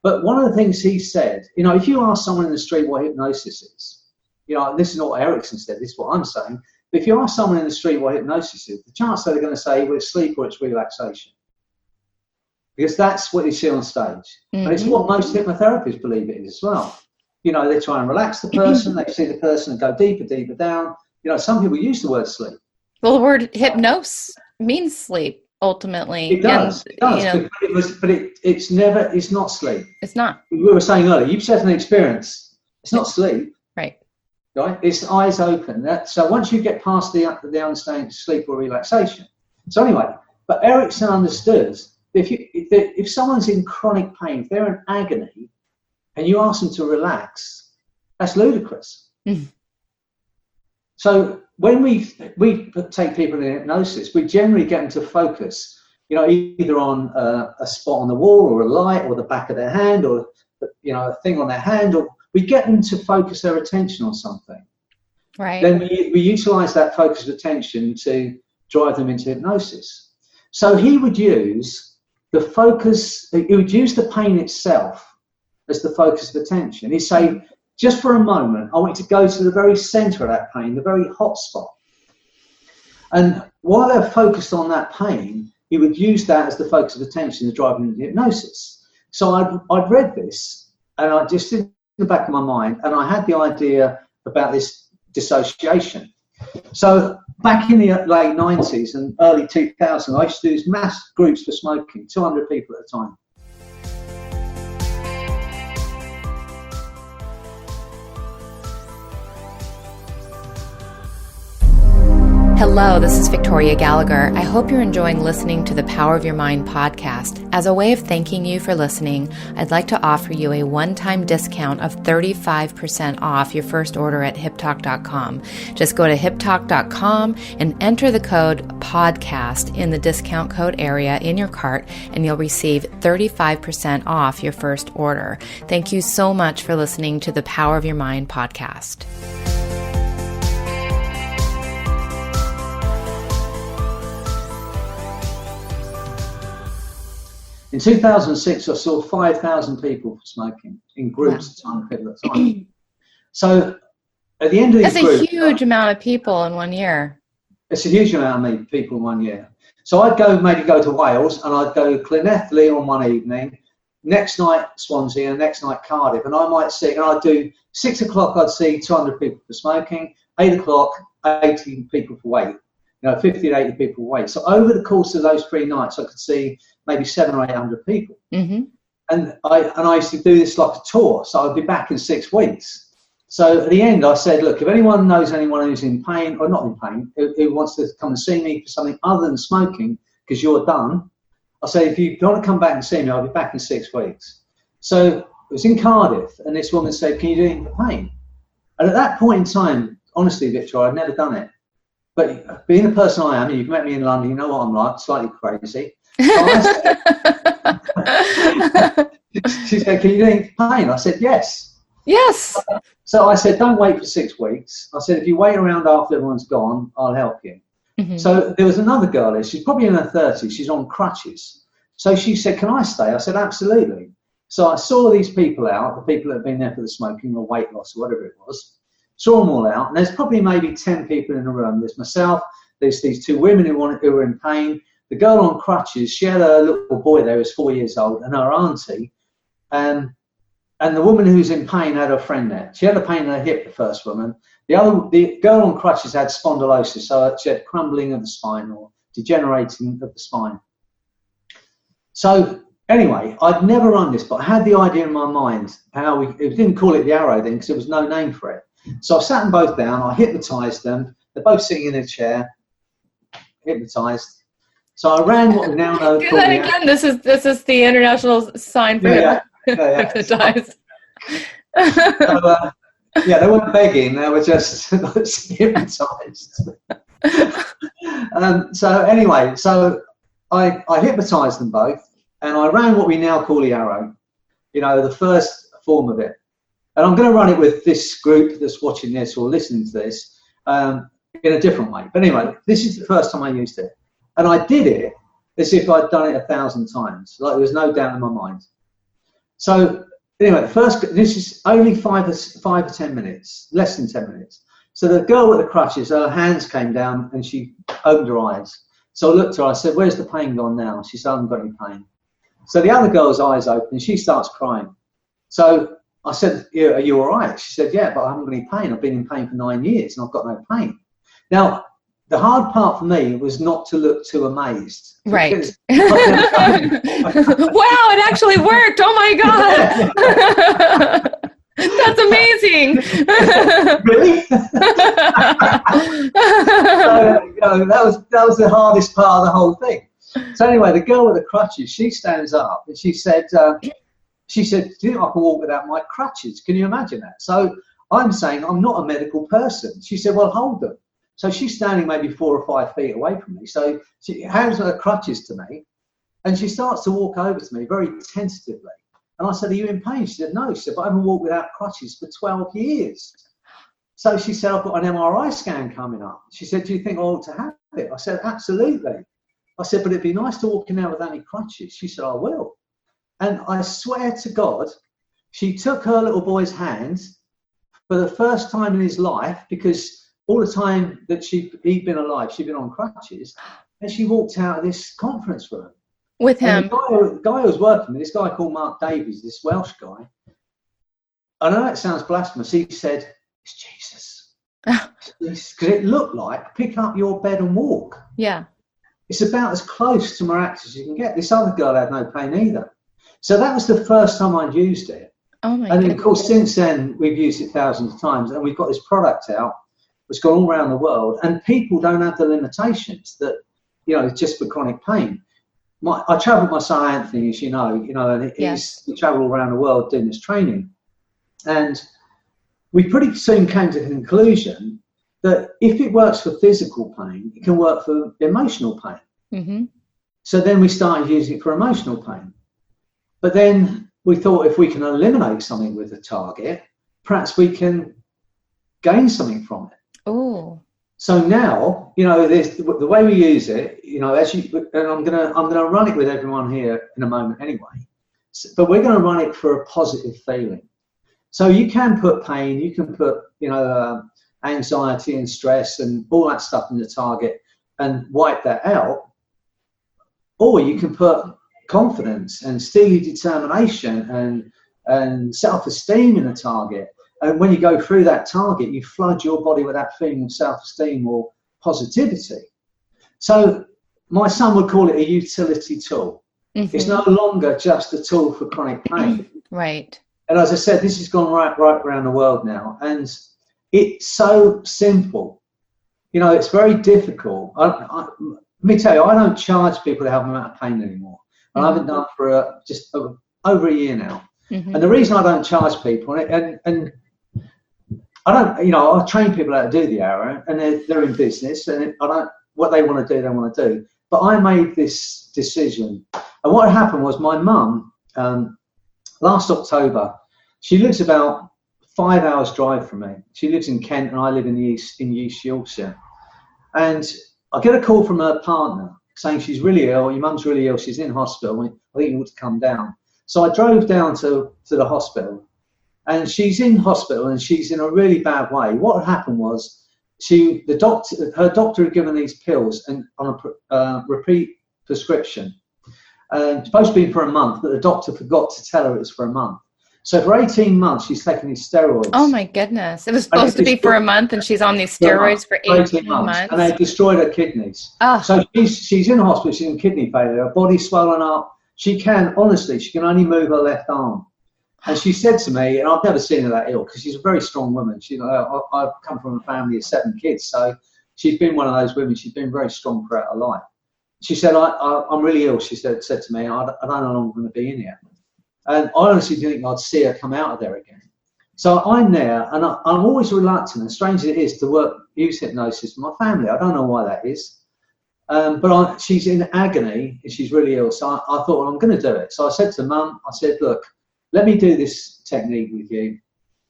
But one of the things he said, if you ask someone in the street what hypnosis is, this is not what Erickson said, this is what I'm saying. But if you ask someone in the street what hypnosis is, the chance that they're going to say, well, it's sleep or it's relaxation. Because that's what you see on stage. Mm-hmm. And it's what most hypnotherapists believe it is as well. They try and relax the person, they see the person go deeper, deeper down. Some people use the word sleep. Well, the word hypnos means sleep, ultimately. It does. But it's not sleep. It's not. We were saying earlier, you've had an experience. It's not sleep. Right. It's eyes open. So once you get past the understanding of sleep or relaxation. So anyway, but Erickson understood if someone's in chronic pain, if they're in agony, and you ask them to relax, that's ludicrous. Mm. So when we take people in hypnosis, we generally get them to focus, either on a spot on the wall or a light or the back of their hand or, a thing on their hand, or we get them to focus their attention on something. Right. Then we utilize that focus of attention to drive them into hypnosis. So he would use the pain itself as the focus of attention. He'd say, just for a moment, I want you to go to the very center of that pain, the very hot spot. And while they're focused on that pain, he would use that as the focus of attention to drive them into hypnosis. So I'd read this, and I just didn't the back of my mind, and I had the idea about this dissociation. So back in the late 90s and early 2000s, I used to do these mass groups for smoking, 200 people at a time. Hello, this is Victoria Gallagher. I hope you're enjoying listening to the Power of Your Mind podcast. As a way of thanking you for listening, I'd like to offer you a one-time discount of 35% off your first order at hiptalk.com. Just go to hiptalk.com and enter the code podcast in the discount code area in your cart, and you'll receive 35% off your first order. Thank you so much for listening to the Power of Your Mind podcast. In 2006, I saw 5,000 people smoking in groups at a time. So at the end of these That's groups, a huge amount of people in 1 year. It's a huge amount of people in 1 year. So I'd maybe go to Wales, and I'd go to Llanelli on one evening, next night Swansea, and next night Cardiff, and I might see, and I'd do 6 o'clock, I'd see 200 people for smoking, 8 o'clock, 80 people for weight. 50 to 80 people wait. So over the course of those 3 nights, I could see maybe 700 or 800 people. Mm-hmm. And I used to do this like a tour. So I'd be back in 6 weeks. So at the end, I said, look, if anyone knows anyone who's in pain, or not in pain, who wants to come and see me for something other than smoking, because you're done, I say, if you want to come back and see me, I'll be back in 6 weeks. So it was in Cardiff, and this woman said, can you do it for pain? And at that point in time, honestly, Victoria, I'd never done it. But being the person I am, and you've met me in London, you know what I'm like, slightly crazy. So she said, can you do it for pain? I said, yes. Yes. So I said, don't wait for 6 weeks. I said, if you wait around after everyone's gone, I'll help you. Mm-hmm. So there was another girl there. She's probably in her 30s. She's on crutches. So she said, can I stay? I said, absolutely. So I saw these people out, the people that had been there for the smoking or weight loss or whatever it was. Saw them all out, and there's probably maybe 10 people in the room. There's myself, there's these 2 women who were in pain. The girl on crutches, she had a little boy there who was 4 years old, and her auntie. And the woman who's in pain had her friend there. She had a pain in her hip, the first woman. The girl on crutches had spondylosis, so she had crumbling of the spine or degenerating of the spine. So anyway, I'd never run this, but I had the idea in my mind how we didn't call it the arrow then because there was no name for it. So I sat them both down, I hypnotized them. They're both sitting in a chair, hypnotized. So I ran what we now know. Do that again. This is the international sign for hypnotized. So, they weren't begging, they were just hypnotized. So anyway, I hypnotized them both, and I ran what we now call the arrow, the first form of it. And I'm going to run it with this group that's watching this or listening to this in a different way. But anyway, this is the first time I used it. And I did it as if I'd done it 1,000 times. Like there was no doubt in my mind. So anyway, this is only 5 or 10 minutes, less than 10 minutes. So the girl with the crutches, her hands came down and she opened her eyes. So I looked at her, I said, where's the pain gone now? She said, I haven't got any pain. So the other girl's eyes open and she starts crying. So I said, are you all right? She said, yeah, but I haven't got any pain. I've been in pain for 9 years and I've got no pain. Now, the hard part for me was not to look too amazed. Right. Wow, it actually worked. Oh my God. That's amazing. Really? That was the hardest part of the whole thing. So anyway, the girl with the crutches, she stands up and she said, do you think I can walk without my crutches? Can you imagine that? So I'm saying I'm not a medical person. She said, well, hold them. So she's standing maybe 4 or 5 feet away from me. So she hands her crutches to me and she starts to walk over to me very tentatively. And I said, are you in pain? She said, no. She said, but I haven't walked without crutches for 12 years. So she said, I've got an MRI scan coming up. She said, do you think I ought to have it? I said, absolutely. I said, but it'd be nice to walk in there without any crutches. She said, I will. And I swear to God, she took her little boy's hand for the first time in his life, because all the time that he'd been alive, she'd been on crutches, and she walked out of this conference room. With him. The guy who was working with, this guy called Mark Davies, this Welsh guy, I know it sounds blasphemous. He said, it's Jesus. Because it looked like pick up your bed and walk. Yeah. It's about as close to miraculous as you can get. This other girl had no pain either. So that was the first time I'd used it. Oh my And then, goodness. of course, since then, we've used it thousands of times. And we've got this product out. It's gone all around the world. And people don't have the limitations that, just for chronic pain. I travel with my son Anthony, as you know, and we travel all around the world doing this training. And we pretty soon came to the conclusion that if it works for physical pain, it can work for emotional pain. Mm-hmm. So then we started using it for emotional pain. But then we thought if we can eliminate something with a target, perhaps we can gain something from it. Oh. So now, the way we use it, and I'm gonna run it with everyone here in a moment anyway. But we're going to run it for a positive feeling. So you can put pain, you can put, anxiety and stress and all that stuff in the target and wipe that out. Or you can put confidence and steely determination and self-esteem in the target. And when you go through that target, you flood your body with that feeling of self-esteem or positivity. So my son would call it a utility tool. Mm-hmm. It's no longer just a tool for chronic pain. Right. And as I said, this has gone right around the world now. And it's so simple. It's very difficult. Let me tell you, I don't charge people to help them out of pain anymore. And I haven't done for just over a year now. Mm-hmm. And the reason I don't charge people, and I don't, I train people how to do the arrow, and they're in business, and what they want to do, they want to do. But I made this decision. And what happened was my mum, last October, she lives about 5 hours drive from me. She lives in Kent and I live in East Yorkshire. And I get a call from her partner saying she's really ill, your mum's really ill, she's in hospital, I think you ought to come down. So I drove down to the hospital, and she's in hospital and she's in a really bad way. What had happened was her doctor had given these pills and on a repeat prescription. Supposed to be for a month, but the doctor forgot to tell her it was for a month. So for 18 months, she's taking these steroids. Oh my goodness. It was supposed to be for a month and she's on these steroids for 18 months. And they destroyed her kidneys. Oh. So she's in hospital, she's in kidney failure, her body's swollen up. She can only move her left arm. And she said to me, and I've never seen her that ill because she's a very strong woman. I've come from a family of 7 kids. So she's been one of those women, she's been very strong throughout her life. She said, I'm really ill, she said to me, I don't know how long I'm going to be in here. And I honestly didn't think I'd see her come out of there again. So I'm there, and I'm always reluctant, and strange as it is, to use hypnosis for my family. I don't know why that is. But she's in agony, and she's really ill. So I thought, well, I'm going to do it. So I said to Mum, I said, look, let me do this technique with you.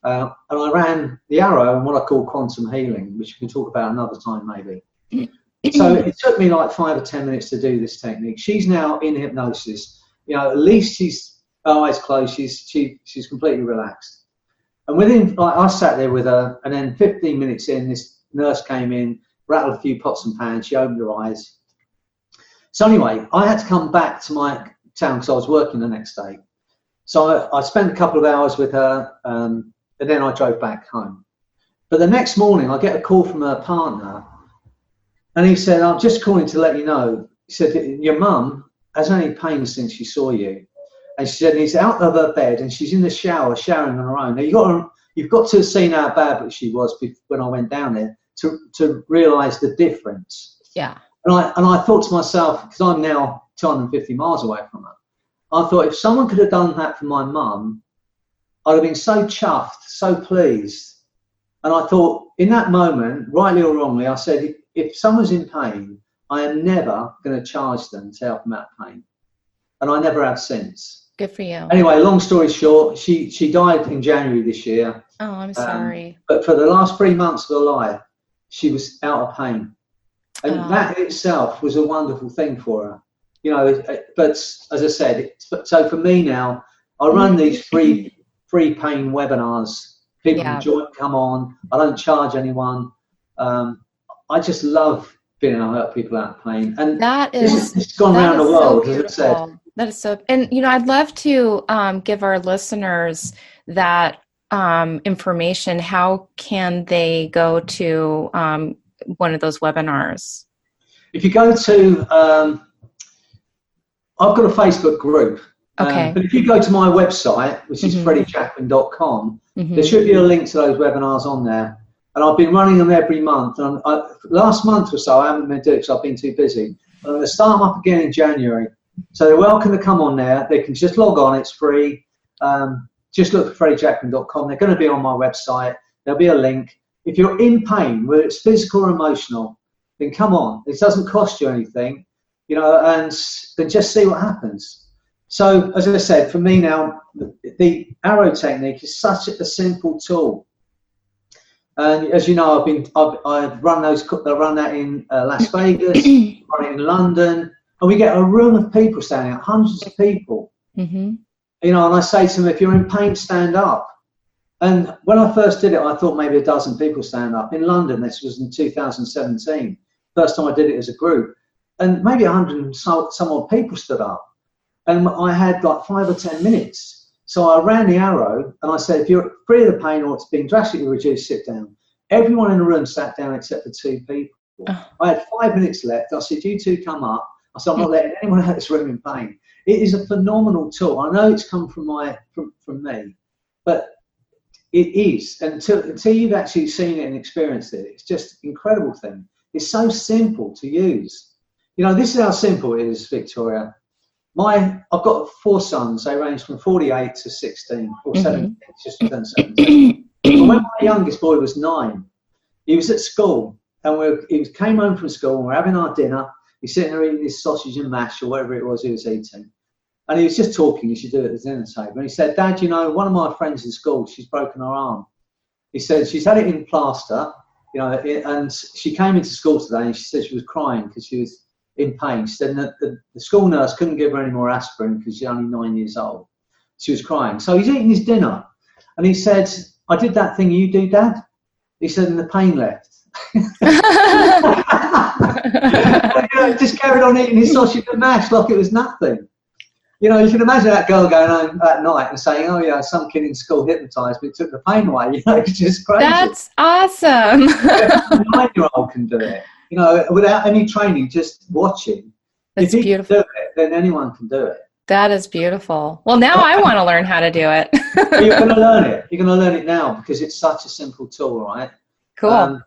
And I ran the arrow and what I call quantum healing, which we can talk about another time maybe. So it took me like 5 or 10 minutes to do this technique. She's now in hypnosis. At least she's eyes closed. She's completely relaxed. And I sat there with her, and then 15 minutes in, this nurse came in, rattled a few pots and pans. She opened her eyes. So anyway, I had to come back to my town because I was working the next day. So I spent a couple of hours with her, and then I drove back home. But the next morning, I get a call from her partner, and he said, I'm just calling to let you know. He said, your mum hasn't had any pain since she saw you. And she said, he's out of her bed and she's in the shower, showering on her own. Now, you've got to have seen how bad she was when I went down there to realise the difference. Yeah. And I thought to myself, because I'm now 250 miles away from her, I thought if someone could have done that for my mum, I'd have been so chuffed, so pleased. And I thought, in that moment, rightly or wrongly, I said, if someone's in pain, I am never going to charge them to help them out of pain. And I never have since. Good for you. Anyway, long story short, she died in January this year. Oh, I'm sorry. But for the last 3 months of her life, she was out of pain. And that in itself was a wonderful thing for her. But as I said, so for me now, I run these free pain webinars. People can join, come on. I don't charge anyone. I just love being able to help people out of pain. And it's gone around the world, so as I said. That is so, and I'd love to give our listeners that information, how can they go to one of those webinars? If you go to, I've got a Facebook group. Okay. But if you go to my website, which is freddyjacquin.com, there should be a link to those webinars on there. And I've been running them every month. And last month or so, I haven't been doing it because I've been too busy. I'm going to start them up again in January. So they're welcome to come on there. They can just log on. It's free. Just look at freddyjacquin.com. They're going to be on my website. There'll be a link. If you're in pain, whether it's physical or emotional, then come on. It doesn't cost you anything, and then just see what happens. So, as I said, for me now, the arrow technique is such a simple tool. And as you know, I've run that in Las Vegas, run it in London, and we get a room of people standing up, hundreds of people. And I say to them, if you're in pain, stand up. And when I first did it, I thought maybe a dozen people stand up. In London, this was in 2017, first time I did it as a group, and maybe 100 and some odd people stood up. And I had like 5 or 10 minutes. So I ran the arrow and I said, if you're free of the pain or it's been drastically reduced, sit down. Everyone in the room sat down except for 2 people. I had 5 minutes left. I said, you two come up. I said, I'm not letting anyone out of this room in pain. It is a phenomenal tool. I know it's come from me, but it is. And until you've actually seen it and experienced it, it's just an incredible thing. It's so simple to use. This is how simple it is, Victoria. I've got 4 sons. They range from 48 to 16, or 17, just turned 17. And when my youngest boy was 9, he was at school, and he came home from school, and we're having our dinner. He's sitting there eating his sausage and mash, or whatever it was he was eating. And he was just talking, you should do it at the dinner table. And he said, Dad, one of my friends in school, she's broken her arm. He said, she's had it in plaster, and she came into school today, and she said she was crying because she was in pain. She said that the school nurse couldn't give her any more aspirin because she's only 9 years old. She was crying. So he's eating his dinner, and he said, I did that thing you do, Dad. He said, and the pain left. Just carried on eating his sausage and mash like it was nothing. You can imagine that girl going home that night and saying, oh yeah, some kid in school hypnotized me, took the pain away. It's just crazy. That's awesome. A 9-year-old can do it. Without any training, just watching. That's if beautiful. Can do it, then anyone can do it. That is beautiful. Well, now I want to learn how to do it. You're going to learn it. You're going to learn it now because it's such a simple tool, right? Cool.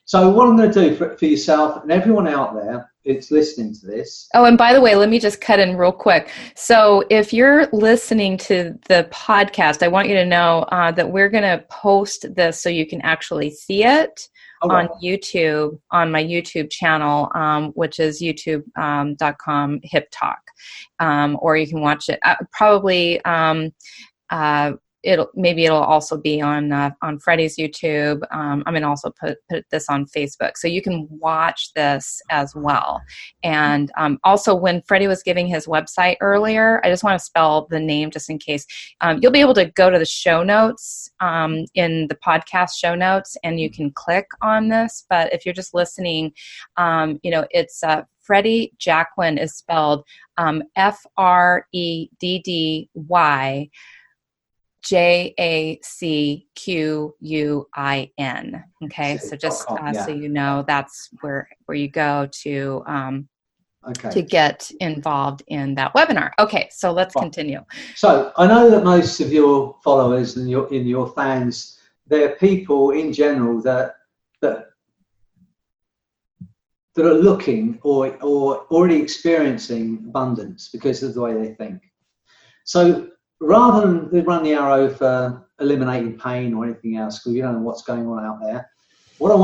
So what I'm going to do for yourself and everyone out there that's listening to this. Oh, and by the way, let me just cut in real quick. So if you're listening to the podcast, I want you to know that we're going to post this so you can actually see it. On YouTube, on my YouTube channel, which is youtube.com HipTalk, or you can watch it probably. It'll also be on Freddy's YouTube. I'm going to also put this on Facebook, so you can watch this as well. And also, when Freddy was giving his website earlier, I just want to spell the name just in case. You'll be able to go to the show notes in the podcast show notes, and you can click on this. But if you're just listening, it's Freddy Jacquin is spelled FreddyJacquin. Okay, so just so you know, that's where you go to get involved in that webinar. Okay, so let's continue. So I know that most of your followers and your fans, they're people in general that are looking or already experiencing abundance because of the way they think. So rather than run the arrow for eliminating pain or anything else, because you don't know what's going on out there, what I'm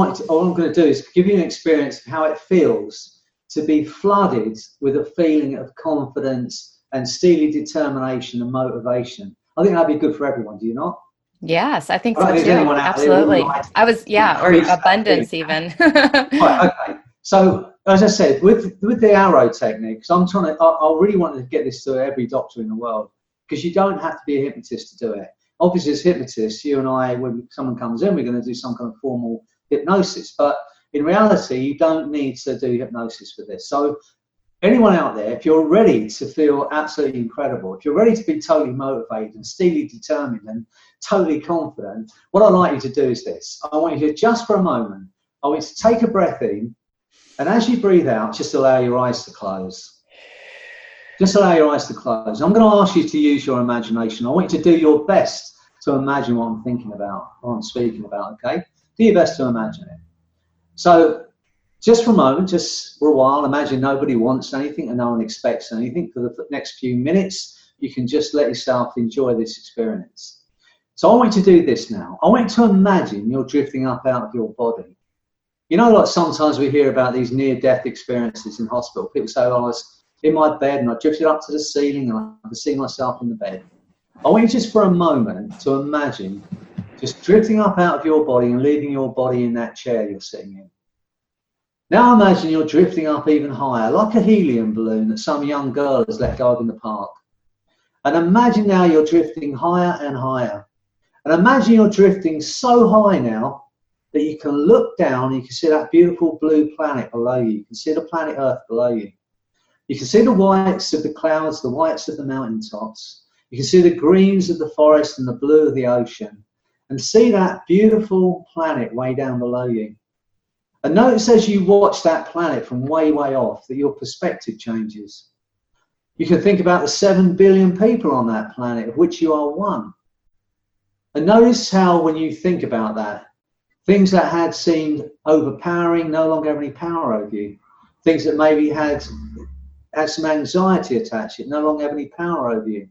going to do is give you an experience of how it feels to be flooded with a feeling of confidence and steely determination and motivation. I think that'd be good for everyone. Do you not? Yes, I think so too. Absolutely. Or abundance even. Right, okay. So as I said, with the arrow techniques, I really want to get this to every doctor in the world. Because you don't have to be a hypnotist to do it. Obviously, as hypnotists, you and I, when someone comes in, we're going to do some kind of formal hypnosis. But in reality, you don't need to do hypnosis for this. So anyone out there, if you're ready to feel absolutely incredible, if you're ready to be totally motivated and steely determined and totally confident, what I'd like you to do is this. I want you to, just for a moment, I want you to take a breath in, and as you breathe out, just allow your eyes to close. Just allow your eyes to close. I'm going to ask you to use your imagination. I want you to do your best to imagine what I'm thinking about, what I'm speaking about, okay? Do your best to imagine it. So just for a moment, just for a while, imagine nobody wants anything and no one expects anything. For the next few minutes, you can just let yourself enjoy this experience. So I want you to do this now. I want you to imagine you're drifting up out of your body. You know, like sometimes we hear about these near-death experiences in hospital. People say, oh, I was in my bed and I drifted up to the ceiling and I could see myself in the bed. I want you just for a moment to imagine just drifting up out of your body and leaving your body in that chair you're sitting in. Now imagine you're drifting up even higher, like a helium balloon that some young girl has let go of in the park. And imagine now you're drifting higher and higher. And imagine you're drifting so high now that you can look down and you can see that beautiful blue planet below you. You can see the planet Earth below you. You can see the whites of the clouds, the whites of the mountaintops. You can see the greens of the forest and the blue of the ocean. And see that beautiful planet way down below you. And notice as you watch that planet from way, way off that your perspective changes. You can think about the 7 billion people on that planet, of which you are one. And notice how when you think about that, things that had seemed overpowering no longer have any power over you. Things that maybe had some anxiety attached, it no longer have any power over you.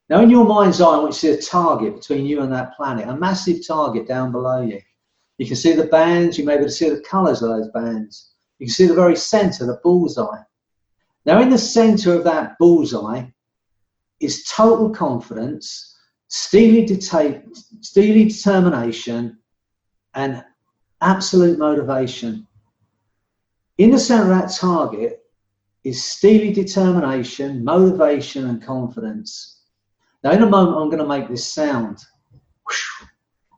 Now in your mind's eye, I want you to see a target between you and that planet, a massive target down below you. You can see the bands, you may be able to see the colours of those bands. You can see the very centre, the bullseye. Now in the centre of that bullseye is total confidence, steely determination and absolute motivation. In the centre of that target is steely determination, motivation and confidence. Now in a moment I'm going to make this sound.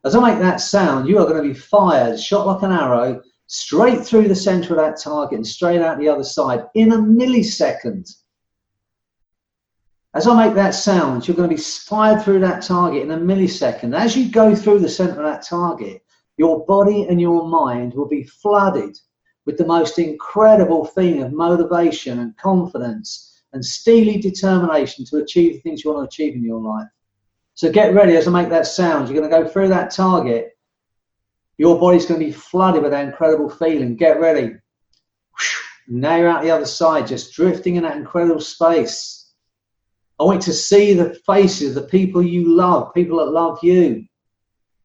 As I make that sound, you are going to be fired, shot like an arrow, straight through the centre of that target and straight out the other side in a millisecond. As I make that sound, you're going to be fired through that target in a millisecond. As you go through the centre of that target, your body and your mind will be flooded with the most incredible feeling of motivation and confidence and steely determination to achieve the things you want to achieve in your life. So get ready as I make that sound. You're going to go through that target. Your body's going to be flooded with that incredible feeling. Get ready. Now you're out the other side, just drifting in that incredible space. I want you to see the faces of the people you love, people that love you.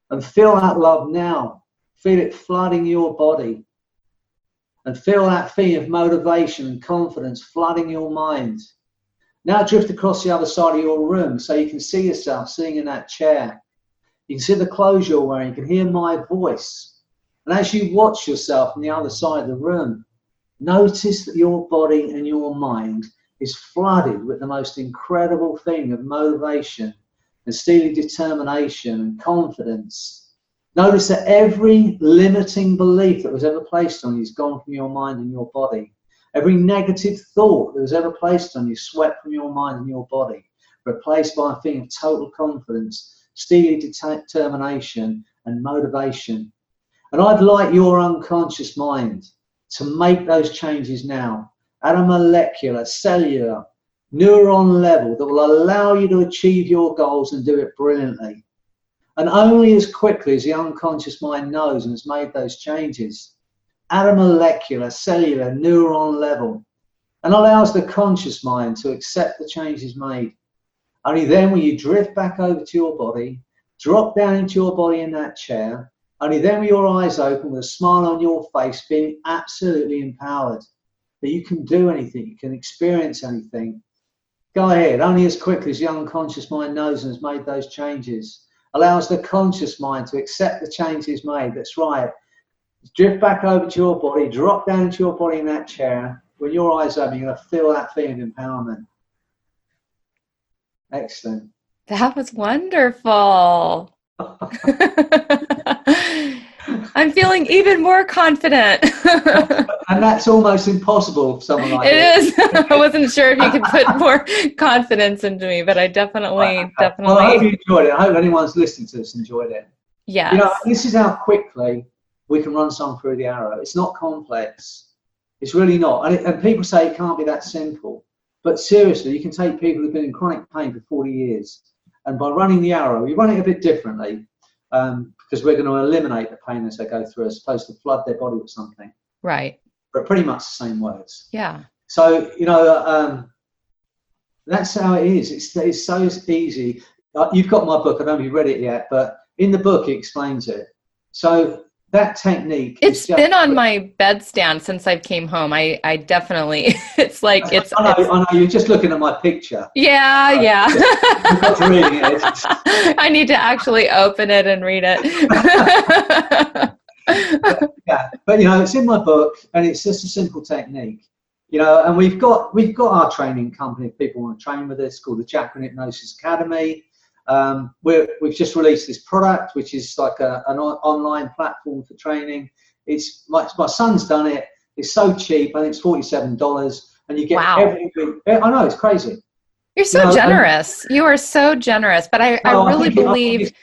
And feel that love now. Feel it flooding your body. And feel that feeling of motivation and confidence flooding your mind. Now drift across the other side of your room so you can see yourself sitting in that chair. You can see the clothes you're wearing. You can hear my voice. And as you watch yourself on the other side of the room, notice that your body and your mind is flooded with the most incredible feeling of motivation and steely determination and confidence. Notice that every limiting belief that was ever placed on you is gone from your mind and your body. Every negative thought that was ever placed on you swept from your mind and your body, replaced by a feeling of total confidence, steely determination and motivation. And I'd like your unconscious mind to make those changes now at a molecular, cellular, neuron level that will allow you to achieve your goals and do it brilliantly. And only as quickly as the unconscious mind knows and has made those changes at a molecular, cellular, neuron level, and allows the conscious mind to accept the changes made. Only then will you drift back over to your body, drop down into your body in that chair, only then with your eyes open with a smile on your face, feeling absolutely empowered, that you can do anything, you can experience anything. Go ahead, only as quickly as the unconscious mind knows and has made those changes. Allows the conscious mind to accept the changes made. That's right. Drift back over to your body, drop down into your body in that chair. When your eyes open, you're going to feel that feeling of empowerment. Excellent. That was wonderful. I'm feeling even more confident. And that's almost impossible for someone like It you. is. I wasn't sure if you could put more confidence into me, but I definitely. Well, I hope you enjoyed it. I hope anyone's listening to this enjoyed it. Yes. You know, this is how quickly we can run someone through the arrow. It's not complex. It's really not. And people say it can't be that simple. But seriously, you can take people who've been in chronic pain for 40 years, and by running the arrow, you run it a bit differently, because we're going to eliminate the pain as they go through, as opposed to flood their body with something. Right. But pretty much the same words. Yeah. So, you know, that's how it is. It's so easy. You've got my book. I don't know if you've read it yet, but in the book, it explains it. So that technique. It's been on my bedstand since I came home. I definitely, it's like, I know, you're just looking at my picture. Yeah, yeah. You've got to read it. I need to actually open it and read it. But you know, it's in my book, and it's just a simple technique. You know, and we've got our training company. If people want to train with us, called the Jacquin Hypnosis Academy. We've just released this product, which is like an online platform for training. It's my son's done it. It's so cheap. I think it's $47, and you get everything. I know, it's crazy. You're so generous. You are so generous. But I really believe.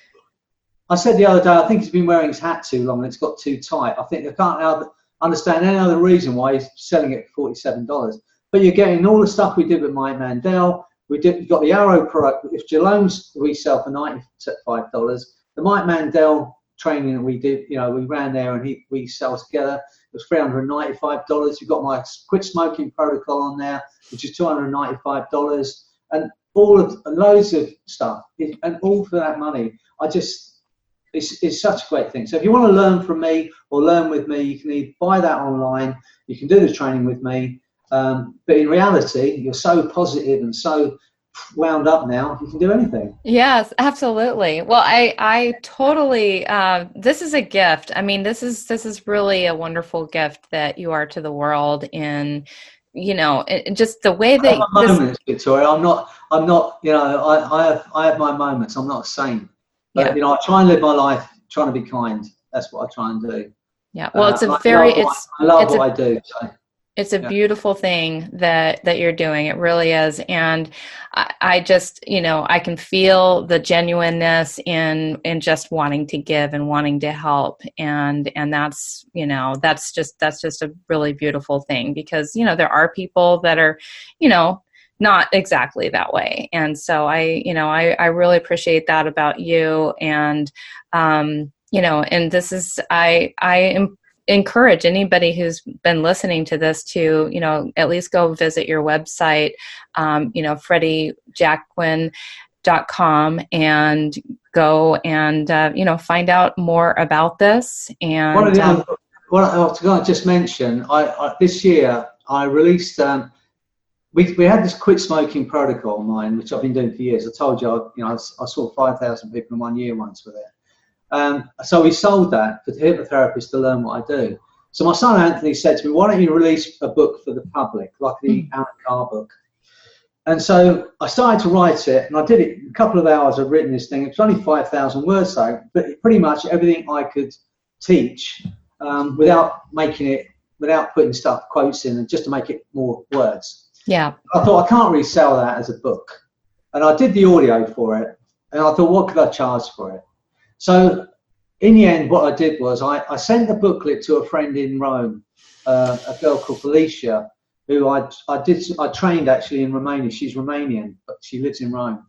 I said the other day, I think he's been wearing his hat too long and it's got too tight. I think I can't understand any other reason why he's selling it for $47. But you're getting all the stuff we did with Mike Mandel. We've got the Arrow product. If Jalone's we sell for $95, the Mike Mandel training that we did, you know, we ran there and we sell together. It was $395. You've got my quit smoking protocol on there, which is $295, and loads of stuff, and all for that money. It's such a great thing. So if you want to learn from me or learn with me, you can either buy that online, you can do the training with me, but in reality, you're so positive and so wound up now, you can do anything. Yes, absolutely. Well, I totally, this is a gift. I mean, this is really a wonderful gift that you are to the world in, you know, just the way that I have my moments, Victoria. I'm not, you know, I have my moments. I'm not a saint. But, you know, I try and live my life trying to be kind. That's what I try and do. Yeah. Well, it's a I love what I do. So. It's a beautiful thing that you're doing. It really is. And I just, you know, I can feel the genuineness in just wanting to give and wanting to help. And that's, you know, that's just a really beautiful thing, because, you know, there are people that are, you know, not exactly that way. And so I really appreciate that about you. And, you know, and this is, I encourage anybody who's been listening to this to, you know, at least go visit your website, you know, FreddyJacquin.com, and go and, you know, find out more about this. And one of the what I just mentioned, I this year I released, we had this quit smoking protocol of mine, which I've been doing for years. I told you, I saw 5,000 people in 1 year once with it. So we sold that for the hypnotherapists to learn what I do. So my son Anthony said to me, why don't you release a book for the public, like the Alan Carr book? And so I started to write it, and I did it in a couple of hours. I've written this thing. It's only 5,000 words, though, but pretty much everything I could teach without putting quotes in, and just to make it more words. Yeah. I thought, I can't really sell that as a book. And I did the audio for it, and I thought, what could I charge for it? So in the end, what I did was I sent the booklet to a friend in Rome, a girl called Felicia, who I trained actually in Romania. She's Romanian, but she lives in Rome.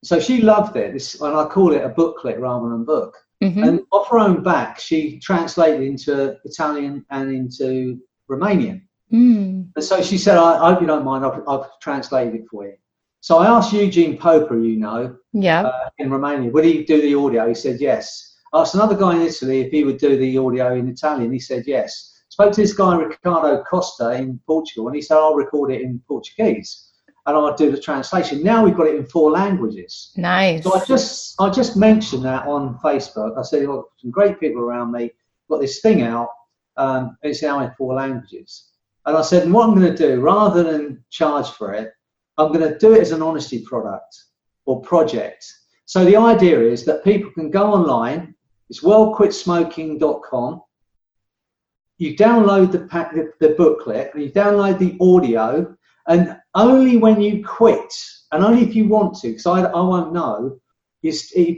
So she loved it, and I call it a booklet rather than book. Mm-hmm. And off her own back, she translated into Italian and into Romanian. Mm. And so she said, I hope you don't mind, I've translated it for you. So I asked Eugene Popa, in Romania, would he do the audio? He said yes. I asked another guy in Italy if he would do the audio in Italian. He said yes. Spoke to this guy, Ricardo Costa, in Portugal, and he said, I'll record it in Portuguese and I'll do the translation. Now we've got it in 4 languages. Nice. So I just mentioned that on Facebook. I said, look, some great people around me, got this thing out, it's now in 4 languages. And I said, what I'm going to do, rather than charge for it, I'm going to do it as an honesty product or project. So the idea is that people can go online, It's worldquitsmoking.com. You download the booklet, and you download the audio, and only when you quit, and only if you want to, because I won't know, you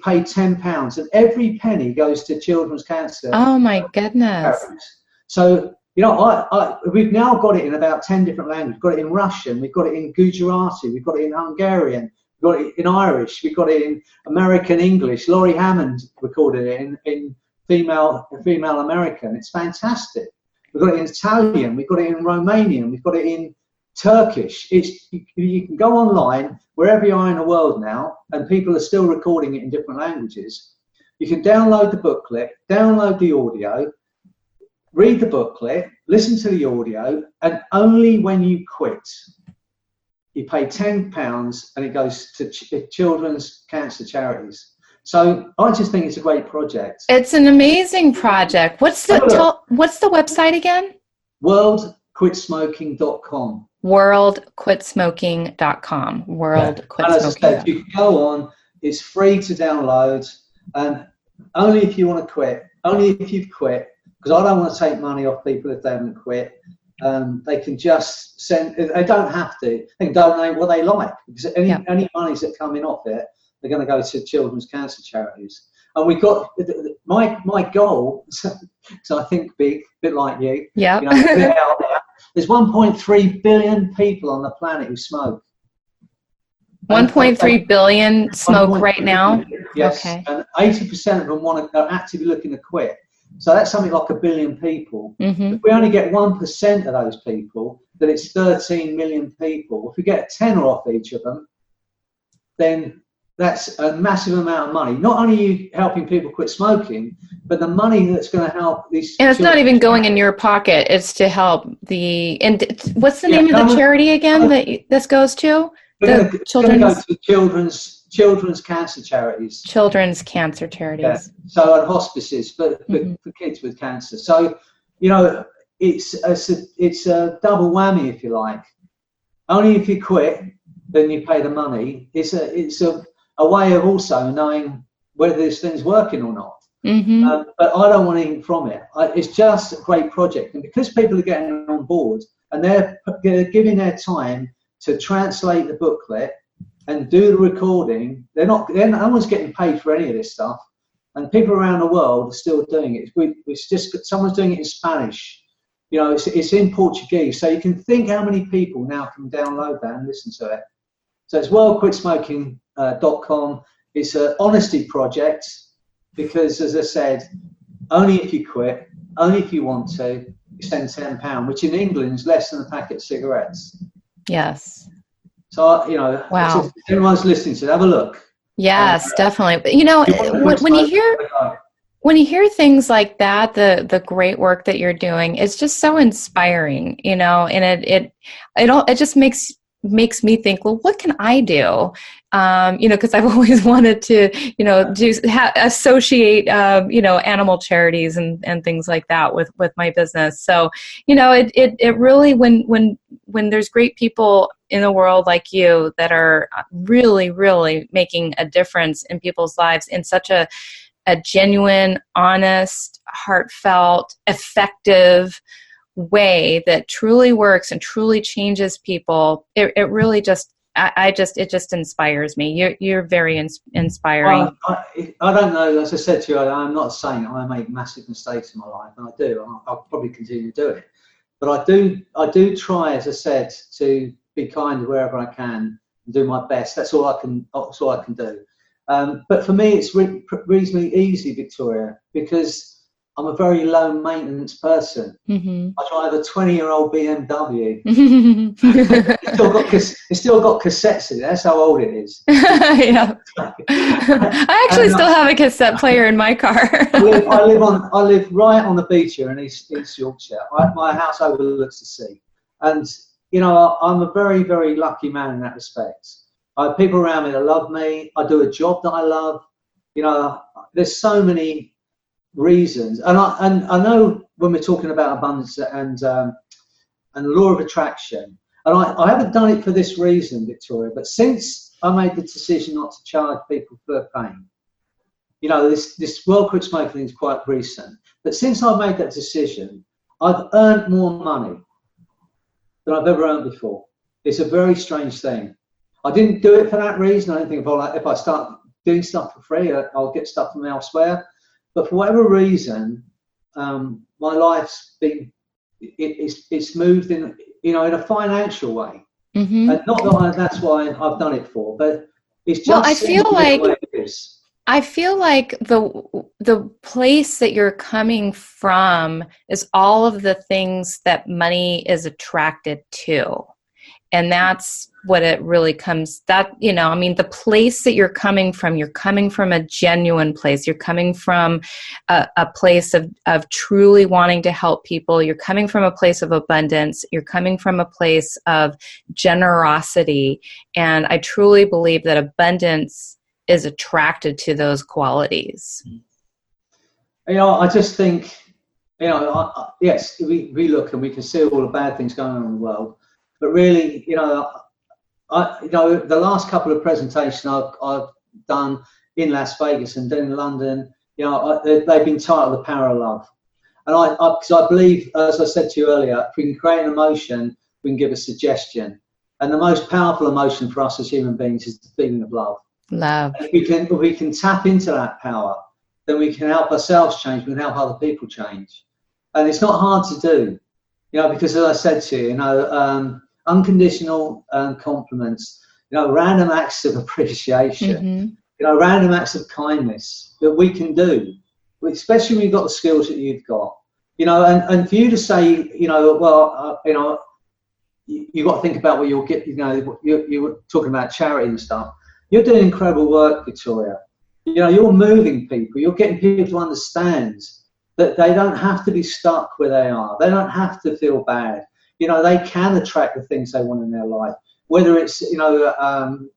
pay £10, and every penny goes to children's cancer. Oh my goodness. So, we've now got it in about 10 different languages. We've got it in Russian, we've got it in Gujarati, we've got it in Hungarian, we've got it in Irish, we've got it in American English. Laurie Hammond recorded it in female American. It's fantastic. We've got it in Italian, we've got it in Romanian, we've got it in Turkish. You can go online wherever you are in the world now, and people are still recording it in different languages. You can download the booklet, download the audio, read the booklet, listen to the audio, and only when you quit, you pay £10, and it goes to children's cancer charities. So I just think it's a great project. It's an amazing project. What's the website again? worldquitsmoking.com. worldquitsmoking.com. Worldquitsmoking. And as I said, you can go on. It's free to download, and only if you want to quit, only if you've quit, because I don't want to take money off people if they haven't quit. They can just send. They don't have to. They can donate what they like, because any monies that come in off it, they're going to go to children's cancer charities. And we've got my goal. So I think big, a bit like you. Yeah. There's 1.3 billion people on the planet who smoke. 1.3 billion smoke right now. Billion, yes. Okay. And 80% of them are actively looking to quit. So that's something like 1 billion people. Mm-hmm. If we only get 1% of those people, then it's 13 million people. If we get a tenner off each of them, then that's a massive amount of money. Not only are you helping people quit smoking, but the money that's going to help these. And it's not even going in your pocket. It's to help the. And what's the name of the charity again that this goes to? It's going to go to children's cancer charities. Children's cancer charities. Yeah. So and hospices for kids with cancer. So it's a double whammy, if you like. Only if you quit, then you pay the money. It's a way of also knowing whether this thing's working or not. Mm-hmm. But I don't want anything from it. It's just a great project. And because people are getting on board and they're giving their time to translate the booklet and do the recording, no one's getting paid for any of this stuff. And people around the world are still doing it. It's just someone's doing it in Spanish. It's in Portuguese. So you can think how many people now can download that and listen to it. So it's worldquitsmoking.com. It's an honesty project because, as I said, only if you quit, only if you want to, you spend £10, which in England is less than a packet of cigarettes. Yes. So, wow. If anyone's listening to it, have a look. Yes, definitely. But, when you hear things like that, the great work that you're doing, it's just so inspiring, and it just makes me think, well, what can I do? Because I've always wanted to, associate, animal charities and things like that with my business. So, it really, when there's great people in the world like you that are really, really making a difference in people's lives in such a genuine, honest, heartfelt, effective way that truly works and truly changes people, it really just it just inspires me. You're very inspiring. Well, I don't know, as I said to you, I'm not saying I make massive mistakes in my life, and I do. I'll probably continue to do it, but I do try, as I said, to be kind wherever I can and do my best. That's all I can do. But for me, it's reasonably easy, Victoria, because I'm a very low maintenance person. Mm-hmm. I drive a 20-year-old BMW. It's still got cassettes in it. That's how old it is. Yeah. I actually still have a cassette player in my car. I live right on the beach here in East Yorkshire. My house overlooks the sea, and I'm a very, very lucky man in that respect. I have people around me that love me. I do a job that I love. There's so many reasons, and I know when we're talking about abundance and law of attraction, and I haven't done it for this reason, Victoria, but since I made the decision not to charge people for pain, this World Quit Smoking thing is quite recent. But since I've made that decision, I've earned more money than I've ever earned before. It's a very strange thing. I didn't do it for that reason. I don't think if I start doing stuff for free, I'll get stuff from elsewhere. But for whatever reason, my life's been it's moved in in a financial way, and not that that's why I've done it for, but it's just. Well, I feel like the place that you're coming from is all of the things that money is attracted to. And that's what it really comes, the place that you're coming from a genuine place. You're coming from a place of truly wanting to help people. You're coming from a place of abundance. You're coming from a place of generosity. And I truly believe that abundance is attracted to those qualities. I just think, yes, we look and we can see all the bad things going on in the world. But really, the last couple of presentations I've done in Las Vegas and in London, they've been titled The Power of Love. And because I believe, as I said to you earlier, if we can create an emotion, we can give a suggestion. And the most powerful emotion for us as human beings is the feeling of love. Love. And if we can tap into that power, then we can help ourselves change, we can help other people change. And it's not hard to do, because as I said to you, unconditional compliments, random acts of appreciation, random acts of kindness that we can do, especially when you've got the skills that you've got, and for you to say, you've got to think about what you'll get, you were talking about charity and stuff. You're doing incredible work, Victoria. You're moving people. You're getting people to understand that they don't have to be stuck where they are. They don't have to feel bad. They can attract the things they want in their life, whether it's,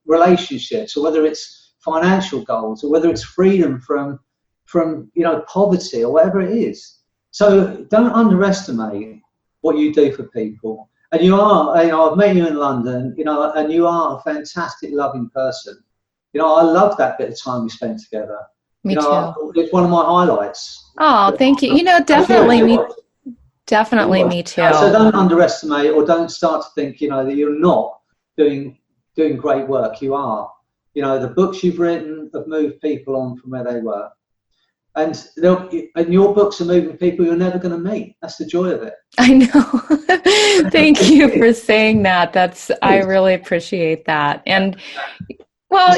relationships, or whether it's financial goals, or whether it's freedom from poverty, or whatever it is. So don't underestimate what you do for people. And you are, I've met you in London, and you are a fantastic, loving person. I love that bit of time we spent together. Me too. It's one of my highlights. Oh, thank you. Definitely me. Definitely me too. So don't underestimate, or don't start to think, that you're not doing great work. You are. The books you've written have moved people on from where they were. And your books are moving people you're never going to meet. That's the joy of it. I know. Thank you for saying that. I really appreciate that. And, well,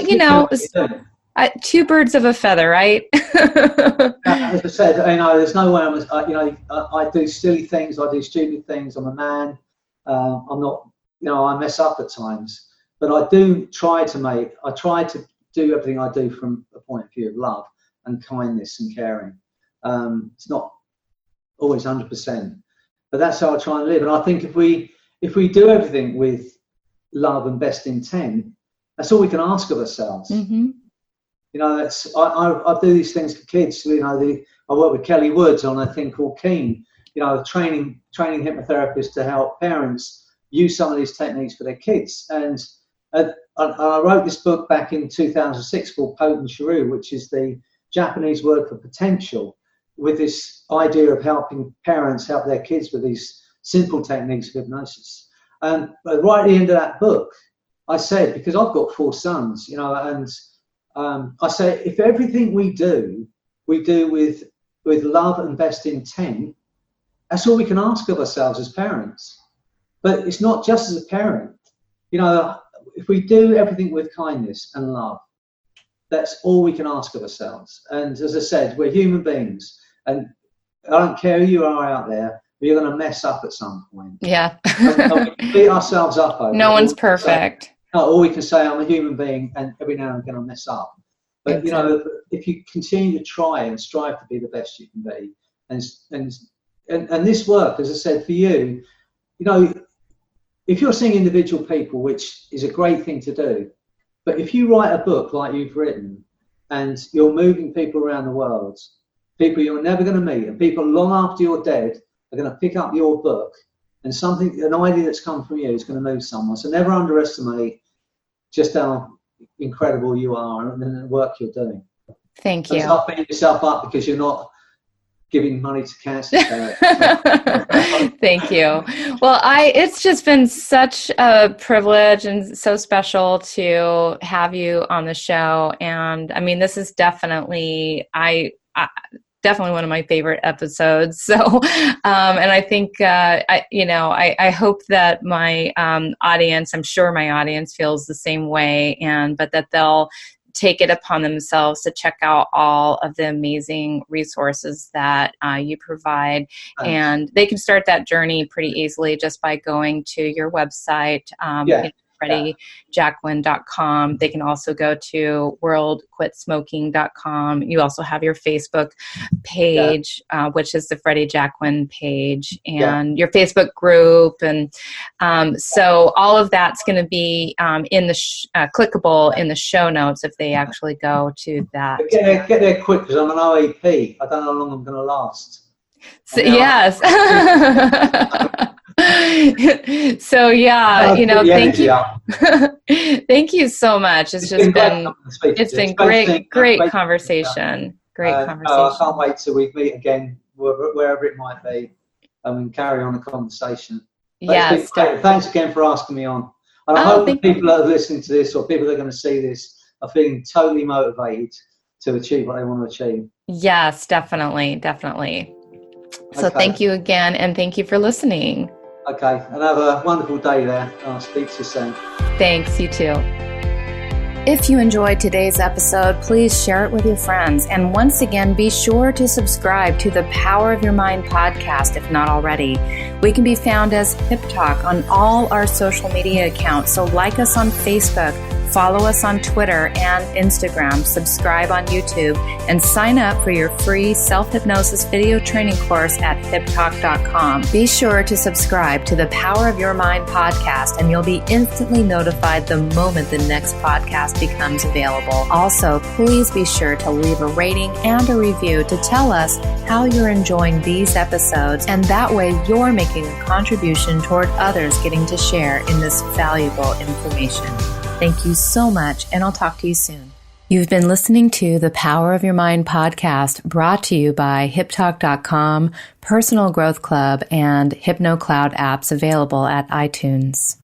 two birds of a feather, right? As I said, there's no way I do silly things, I do stupid things. I'm a man. I'm not, I mess up at times, but I try to do everything I do from a point of view of love and kindness and caring. It's not always 100%, but that's how I try and live. And I think if we do everything with love and best intent, that's all we can ask of ourselves. I do these things for kids. I work with Kelly Woods on a thing called Keen, training hypnotherapists to help parents use some of these techniques for their kids. And I wrote this book back in 2006 called Potent Shrew, which is the Japanese word for potential, with this idea of helping parents help their kids with these simple techniques of hypnosis. But right at the end of that book, I said, because I've got 4 sons, and I say, if everything we do with love and best intent, that's all we can ask of ourselves as parents. But it's not just as a parent. If we do everything with kindness and love, that's all we can ask of ourselves. And as I said, we're human beings, and I don't care who you are out there, you're going to mess up at some point. Yeah. and we can beat ourselves up over No one's perfect. Or we can say, I'm a human being, and every now and then I'm going to mess up. But, if you continue to try and strive to be the best you can be, and this work, as I said, for you, if you're seeing individual people, which is a great thing to do, but if you write a book like you've written, and you're moving people around the world, people you're never going to meet, and people long after you're dead are going to pick up your book, and an idea that's come from you is going to move someone. So never underestimate just how incredible you are and the work you're doing. Thank you. Stop beating yourself up because you're not giving money to cancer. Thank you. Well, it's just been such a privilege and so special to have you on the show. And I mean, this is definitely, definitely one of my favorite episodes. So, and I think, I hope that my audience, I'm sure my audience feels the same way, but that they'll take it upon themselves to check out all of the amazing resources that you provide. Thanks. And they can start that journey pretty easily just by going to your website, FreddyJacquin.com. They can also go to worldquitsmoking.com. You also have your Facebook page, which is the Freddy Jacquin page, and your Facebook group. And so all of that's going to be in the clickable in the show notes if they actually go to that. Get there quick because I'm an OEP. I don't know how long I'm going to last. So, yes. So thank you. Thank you so much. It's been great conversation. I can't wait till we meet again, wherever it might be, and carry on a conversation. Yes. Thanks again for asking me on. And I hope the people that are listening to this or people that are going to see this are feeling totally motivated to achieve what they want to achieve. Yes, definitely. So thank you again, and thank you for listening. Okay, and have a wonderful day there. I'll speak to you soon. Thanks, you too. If you enjoyed today's episode, please share it with your friends. And once again, be sure to subscribe to the Power of Your Mind podcast if not already. We can be found as Hip Talk on all our social media accounts. So like us on Facebook, follow us on Twitter and Instagram, subscribe on YouTube, and sign up for your free self-hypnosis video training course at hiptalk.com. Be sure to subscribe to the Power of Your Mind podcast, and you'll be instantly notified the moment the next podcast becomes available. Also, please be sure to leave a rating and a review to tell us how you're enjoying these episodes, and that way you're making a contribution toward others getting to share in this valuable information. Thank you so much, and I'll talk to you soon. You've been listening to the Power of Your Mind podcast, brought to you by HipTalk.com, Personal Growth Club, and HypnoCloud apps available at iTunes.